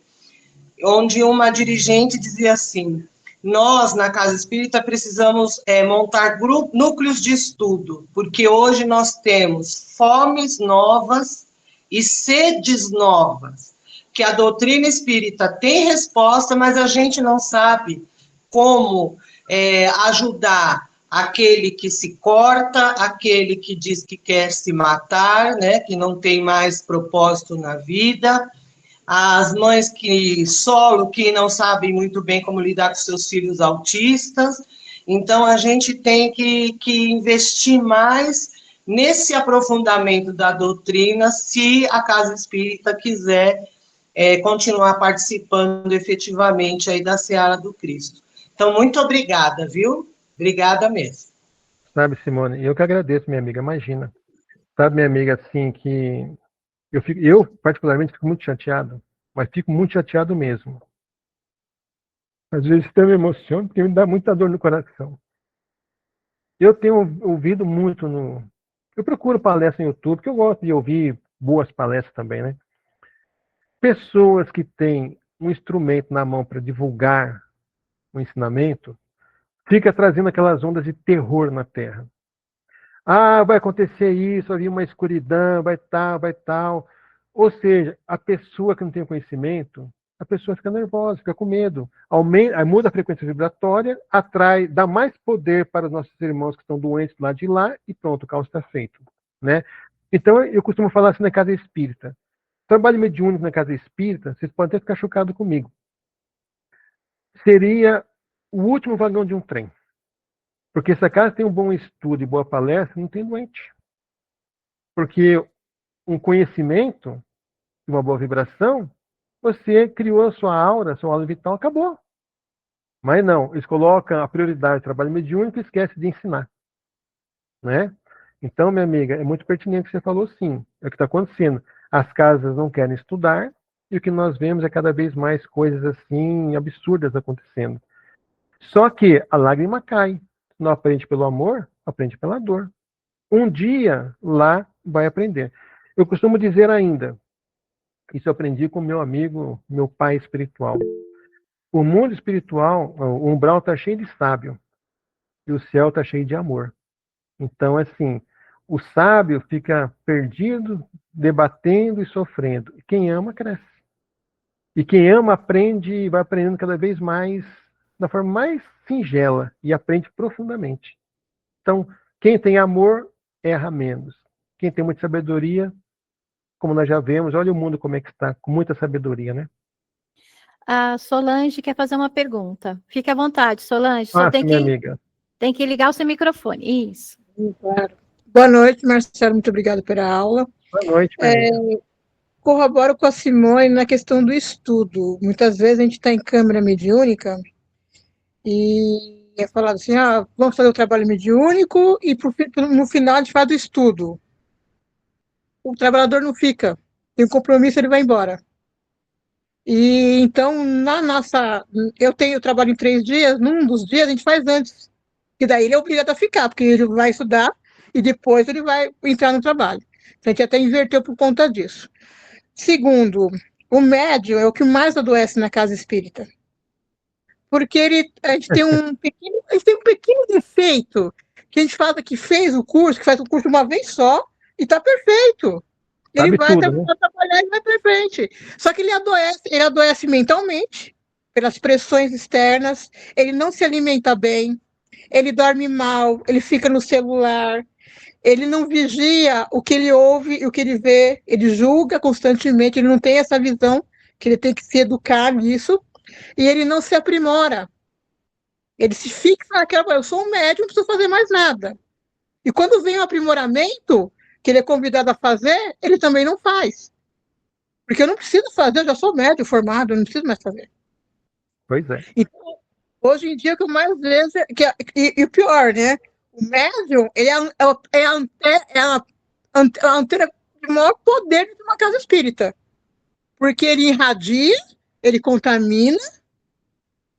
onde uma dirigente dizia assim, nós, na Casa Espírita, precisamos montar núcleos de estudo, porque hoje nós temos fomes novas e sedes novas, que a doutrina espírita tem resposta, mas a gente não sabe como ajudar aquele que se corta, aquele que diz que quer se matar, né, que não tem mais propósito na vida, as mães que não sabem muito bem como lidar com seus filhos autistas. Então, a gente tem que investir mais nesse aprofundamento da doutrina, se a Casa Espírita quiser continuar participando efetivamente aí da Seara do Cristo. Então, muito obrigada, viu? Obrigada mesmo. Sabe, Simone, eu que agradeço, minha amiga, imagina. Sabe, minha amiga, assim, que eu particularmente fico muito chateado, mas fico muito chateado mesmo. Às vezes até me emociono, porque me dá muita dor no coração. Eu tenho ouvido muito eu procuro palestra no YouTube, porque eu gosto de ouvir boas palestras também, né? Pessoas que têm um instrumento na mão para divulgar o ensinamento, fica trazendo aquelas ondas de terror na Terra. Ah, vai acontecer isso, vai vir uma escuridão, vai tal. Ou seja, a pessoa que não tem conhecimento, a pessoa fica nervosa, fica com medo. Muda a frequência vibratória, atrai, dá mais poder para os nossos irmãos que estão doentes lá de lá e pronto, o caos está feito. Né? Então, eu costumo falar assim na casa espírita. Trabalho mediúnico na casa espírita, vocês podem até ficar chocados comigo. Seria o último vagão de um trem. Porque se a casa tem um bom estudo e boa palestra, não tem doente. Porque um conhecimento e uma boa vibração, você criou a sua aura vital, acabou. Mas não, eles colocam a prioridade do trabalho mediúnico e esquecem de ensinar. Né? Então, minha amiga, é muito pertinente o que você falou, sim. É o que está acontecendo. As casas não querem estudar e o que nós vemos é cada vez mais coisas assim absurdas acontecendo. Só que a lágrima cai. Não aprende pelo amor, aprende pela dor. Um dia lá vai aprender. Eu costumo dizer ainda, isso eu aprendi com meu amigo, meu pai espiritual. O mundo espiritual, o umbral está cheio de sábio e o céu está cheio de amor. Então, assim, o sábio fica perdido, debatendo e sofrendo. E quem ama, cresce. E quem ama, aprende e vai aprendendo cada vez mais, da forma mais singela, e aprende profundamente. Então, quem tem amor, erra menos. Quem tem muita sabedoria, como nós já vemos, olha o mundo como é que está, com muita sabedoria, né? A Solange quer fazer uma pergunta. Fique à vontade, Solange. Só Minha amiga. Tem que ligar o seu microfone. Isso. Claro. Boa noite, Marcelo. Muito obrigada pela aula. Boa noite, minha amiga. Corroboro com a Simone na questão do estudo. Muitas vezes a gente está em câmara mediúnica e é falado assim, vamos fazer o trabalho mediúnico e no final a gente faz o estudo. O trabalhador não fica. Tem um compromisso, ele vai embora. E então, eu trabalho em 3 dias, num dos dias a gente faz antes. E daí ele é obrigado a ficar, porque ele vai estudar e depois ele vai entrar no trabalho. A gente até inverteu por conta disso. Segundo, o médium é o que mais adoece na casa espírita. Porque a gente tem um pequeno defeito, que a gente fala que fez o curso, que faz o curso uma vez só, e está perfeito. Ele vai trabalhar e vai para frente. Só que ele adoece mentalmente, pelas pressões externas, ele não se alimenta bem, ele dorme mal, ele fica no celular, ele não vigia o que ele ouve e o que ele vê, ele julga constantemente, ele não tem essa visão, que ele tem que se educar nisso, e ele não se aprimora. Ele se fixa naquela, eu sou um médium, não preciso fazer mais nada. E quando vem o aprimoramento, que ele é convidado a fazer, ele também não faz. Porque eu não preciso fazer, eu já sou médium formado, eu não preciso mais fazer. Pois é. Então, hoje em dia, o que eu mais vejo, e o pior, né? O médium, ele é a antena de maior poder de uma casa espírita. Porque ele irradia, ele contamina,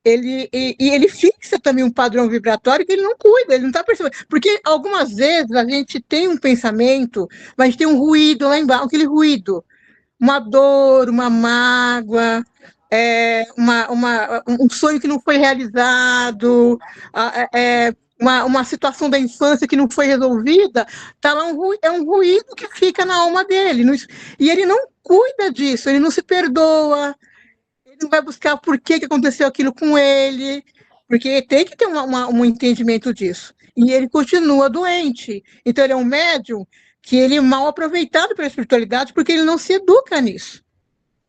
ele fixa também um padrão vibratório que ele não cuida, ele não está percebendo. Porque algumas vezes a gente tem um pensamento, mas a gente tem um ruído lá embaixo, aquele ruído, uma dor, uma mágoa, um sonho que não foi realizado, uma situação da infância que não foi resolvida, tá lá um ruído que fica na alma dele. E ele não cuida disso, ele não se perdoa, ele não vai buscar por que aconteceu aquilo com ele, porque tem que ter um entendimento disso. E ele continua doente. Então ele é um médium que ele é mal aproveitado pela espiritualidade porque ele não se educa nisso.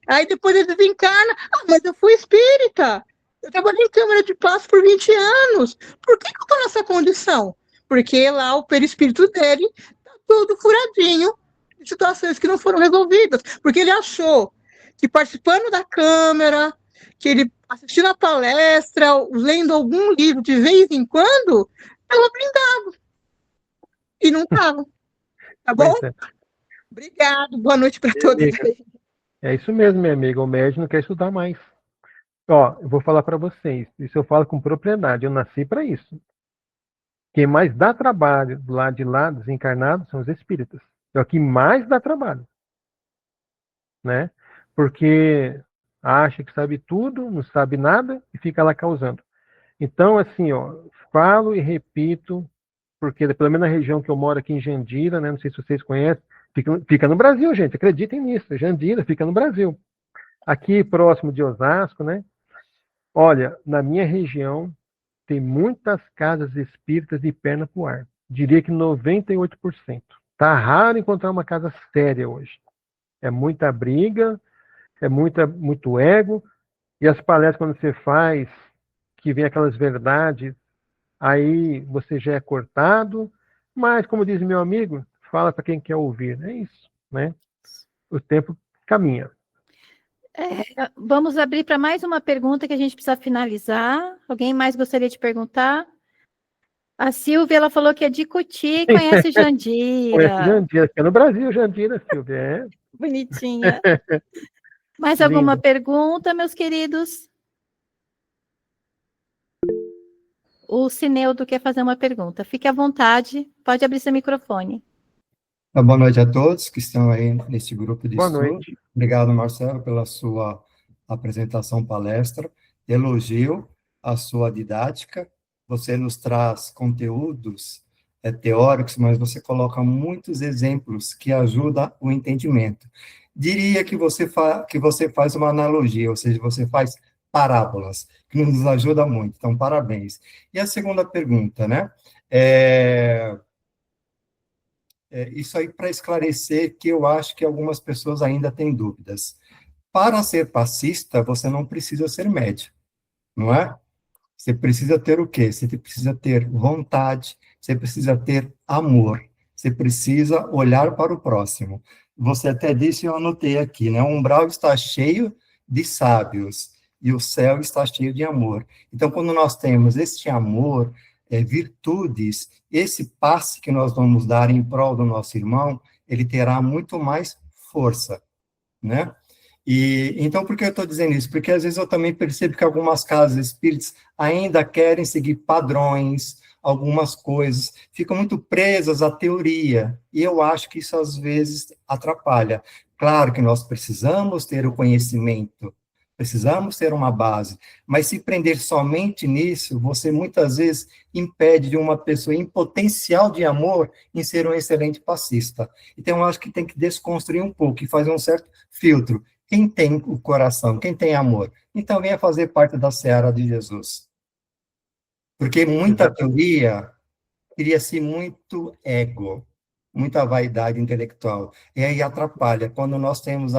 Aí depois ele desencarna, mas eu fui espírita, eu trabalhei em câmara de passe por 20 anos, por que eu estou nessa condição? Porque lá o perispírito dele está todo furadinho de situações que não foram resolvidas, porque ele achou que participando da câmara, que ele assistindo a palestra, lendo algum livro de vez em quando, estava blindado. E não estava. Tá bom? Pois é. Obrigado, boa noite para todos. É isso mesmo, minha amiga. O médico não quer estudar mais. Ó, eu vou falar para vocês. Isso eu falo com propriedade. Eu nasci para isso. Quem mais dá trabalho do lado de lá, desencarnados, são os espíritas. É o que mais dá trabalho, né? Porque acha que sabe tudo, não sabe nada e fica lá causando. Então, assim, ó, falo e repito, porque pelo menos na região que eu moro aqui em Jandira, né? Não sei se vocês conhecem, fica no Brasil, gente. Acreditem nisso. Jandira fica no Brasil. Aqui próximo de Osasco, né? Olha, na minha região tem muitas casas espíritas de perna pro ar. Diria que 98%. Tá raro encontrar uma casa séria hoje. É muita briga, é muito ego, e as palestras quando você faz, que vem aquelas verdades, aí você já é cortado, mas como diz meu amigo, fala para quem quer ouvir. É isso, né? O tempo caminha. Vamos abrir para mais uma pergunta que a gente precisa finalizar. Alguém mais gostaria de perguntar? A Silvia, ela falou que é de Cuti, conhece Jandira. Conhece Jandira, que é no Brasil, Jandira, Silvia. É. Bonitinha. Mais alguma pergunta, meus queridos? O Cineudo quer fazer uma pergunta. Fique à vontade, pode abrir seu microfone. Boa noite a todos que estão aí nesse grupo de Boa estudo. noite. Obrigado, Marcelo, pela sua apresentação, palestra. Elogio a sua didática. Você nos traz conteúdos teóricos, mas você coloca muitos exemplos que ajudam o entendimento. Diria que você faz uma analogia, ou seja, você faz parábolas, que nos ajuda muito. Então, parabéns. E a segunda pergunta, né? Isso aí para esclarecer que eu acho que algumas pessoas ainda têm dúvidas. Para ser passista, você não precisa ser médium, não é? Você precisa ter o quê? Você precisa ter vontade, você precisa ter amor, você precisa olhar para o próximo. Você até disse, eu anotei aqui, né? O umbral está cheio de sábios e o céu está cheio de amor. Então, quando nós temos este amor, virtudes, esse passe que nós vamos dar em prol do nosso irmão, ele terá muito mais força, né? E então, por que eu estou dizendo isso? Porque às vezes eu também percebo que algumas casas espíritas ainda querem seguir padrões, algumas coisas, ficam muito presas à teoria, e eu acho que isso às vezes atrapalha. Claro que nós precisamos ter o conhecimento, precisamos ter uma base, mas se prender somente nisso, você muitas vezes impede de uma pessoa em potencial de amor em ser um excelente passista. Então, eu acho que tem que desconstruir um pouco e fazer um certo filtro. Quem tem o coração, quem tem amor? Então, venha fazer parte da seara de Jesus. Porque muita teoria cria-se muito ego, muita vaidade intelectual. E aí atrapalha. Quando nós temos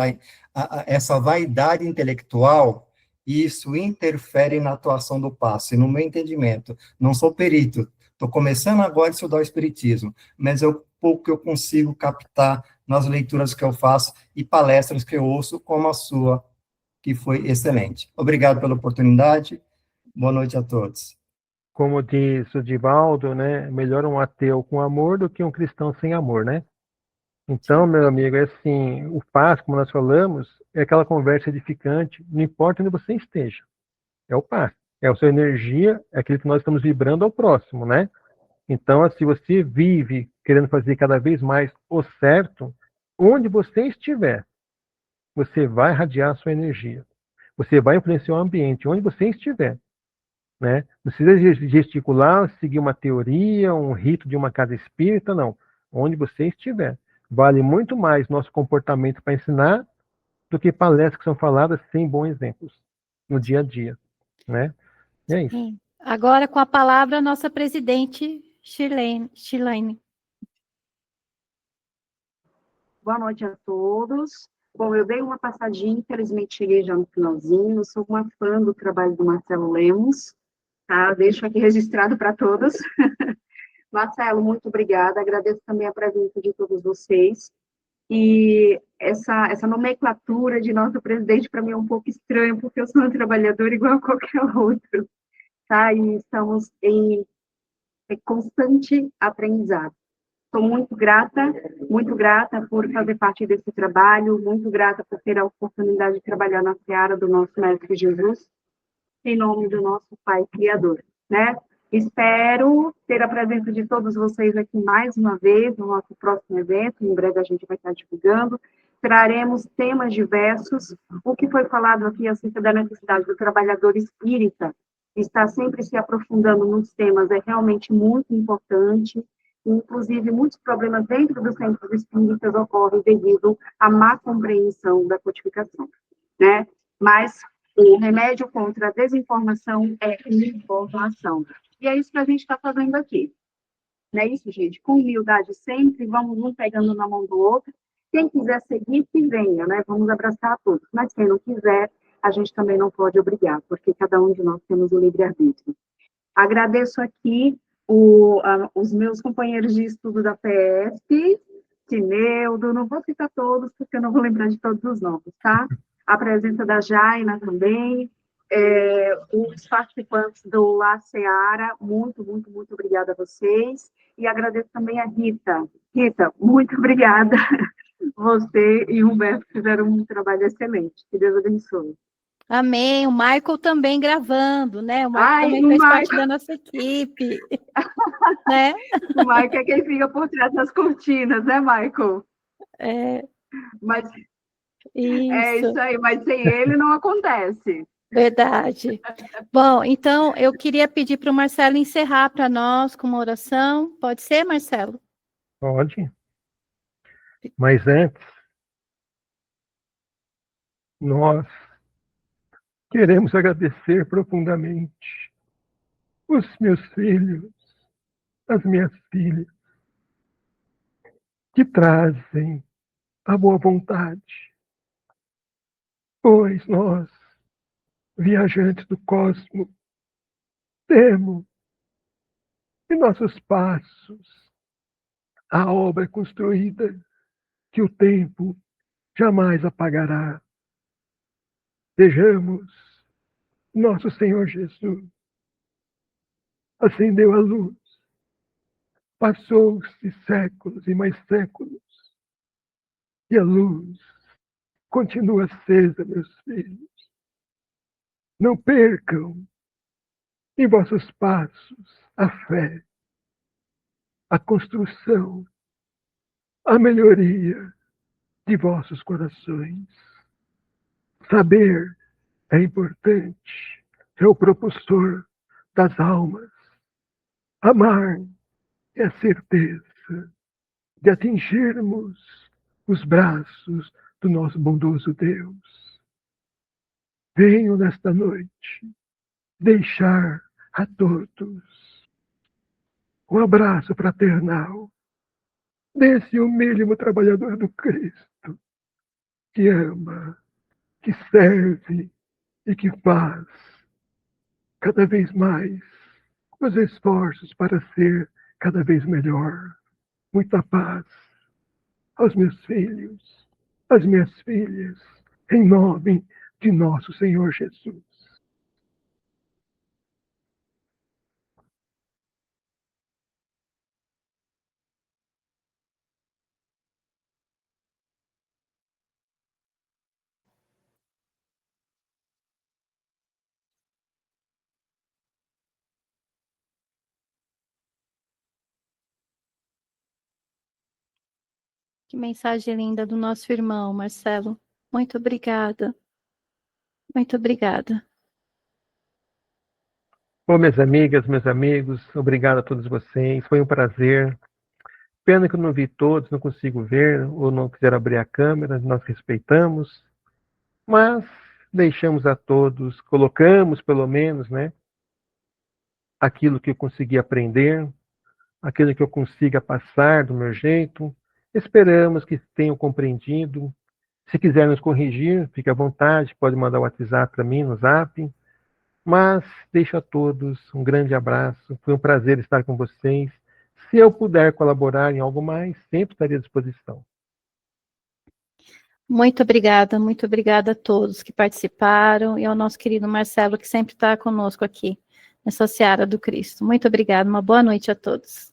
essa vaidade intelectual, isso interfere na atuação do passe, no meu entendimento. Não sou perito, estou começando agora a estudar o Espiritismo, mas pouco que eu consigo captar nas leituras que eu faço e palestras que eu ouço, como a sua, que foi excelente. Obrigado pela oportunidade, boa noite a todos. Como diz o Divaldo, né, melhor um ateu com amor do que um cristão sem amor, né? Então, meu amigo, é assim, o passe, como nós falamos, é aquela conversa edificante, não importa onde você esteja, é o passe, é a sua energia, é aquilo que nós estamos vibrando ao próximo, né? Então, se você vive querendo fazer cada vez mais o certo, onde você estiver, você vai radiar a sua energia, você vai influenciar o ambiente, onde você estiver. Né? Não precisa gesticular, seguir uma teoria, um rito de uma casa espírita, não. Onde você estiver. Vale muito mais nosso comportamento para ensinar do que palestras que são faladas sem bons exemplos no dia a dia. Né? E é isso. Sim. Agora, com a palavra, a nossa presidente, Shirlene. Boa noite a todos. Bom, eu dei uma passadinha, infelizmente cheguei já no finalzinho. Eu sou uma fã do trabalho do Marcelo Lemos. Tá? Deixo aqui registrado para todos. Marcelo, muito obrigada. Agradeço também a presença de todos vocês. E essa nomenclatura de nosso presidente, para mim, é um pouco estranho, porque eu sou uma trabalhadora igual a qualquer outro. Tá? E estamos em constante aprendizado. Sou muito grata por fazer parte desse trabalho, muito grata por ter a oportunidade de trabalhar na seara do nosso Mestre Jesus, em nome do nosso Pai Criador, né? Espero ter a presença de todos vocês aqui mais uma vez no nosso próximo evento, em breve a gente vai estar divulgando. Traremos temas diversos. O que foi falado aqui acerca da necessidade do trabalhador espírita estar sempre se aprofundando nos temas é realmente muito importante. Inclusive, muitos problemas dentro dos centros espíritas ocorrem devido à má compreensão da codificação, né? Mas o remédio contra a desinformação é informação. E é isso que a gente está fazendo aqui. Não é isso, gente? Com humildade sempre, vamos um pegando na mão do outro. Quem quiser seguir, que venha, né? Vamos abraçar a todos. Mas quem não quiser, a gente também não pode obrigar, porque cada um de nós temos o livre-arbítrio. Agradeço aqui os meus companheiros de estudo da PESP, Tineudo, não vou citar todos, porque eu não vou lembrar de todos os nomes, tá? A presença da Jaina também, os participantes do La Seara, muito, muito, muito obrigada a vocês, e agradeço também a Rita. Rita, muito obrigada. Você e o Humberto fizeram um trabalho excelente, que Deus abençoe. Amém. O Michael também gravando, né? O Michael também fez parte da nossa equipe. Né? O Michael é quem fica por trás das cortinas, né, Michael? Mas é isso aí, mas sem ele não acontece. Verdade. Bom, então eu queria pedir para o Marcelo encerrar para nós com uma oração. Pode ser, Marcelo? Pode. Mas antes, nós queremos agradecer profundamente os meus filhos, as minhas filhas, que trazem a boa vontade, pois nós, viajantes do cosmos, temos em nossos passos a obra construída que o tempo jamais apagará. Vejamos, nosso Senhor Jesus acendeu a luz, passou-se séculos e mais séculos, e a luz continua acesa, meus filhos. Não percam em vossos passos a fé, a construção, a melhoria de vossos corações. Saber é importante, é o propulsor das almas. Amar é a certeza de atingirmos os braços do nosso bondoso Deus. Venho nesta noite deixar a todos um abraço fraternal desse humílimo trabalhador do Cristo, que ama, que serve e que faz cada vez mais os esforços para ser cada vez melhor. Muita paz aos meus filhos, às minhas filhas, em nome de nosso Senhor Jesus. Que mensagem linda do nosso irmão, Marcelo. Muito obrigada. Muito obrigada. Bom, minhas amigas, meus amigos, obrigado a todos vocês. Foi um prazer. Pena que eu não vi todos, não consigo ver, ou não quiseram abrir a câmera, nós respeitamos, mas deixamos a todos, colocamos pelo menos, né, aquilo que eu consegui aprender, aquilo que eu consiga passar do meu jeito. Esperamos que tenham compreendido. Se quiser nos corrigir, fique à vontade, pode mandar o WhatsApp para mim, no Zap. Mas deixo a todos um grande abraço. Foi um prazer estar com vocês. Se eu puder colaborar em algo mais, sempre estarei à disposição. Muito obrigada a todos que participaram e ao nosso querido Marcelo, que sempre está conosco aqui, nessa seara do Cristo. Muito obrigada, uma boa noite a todos.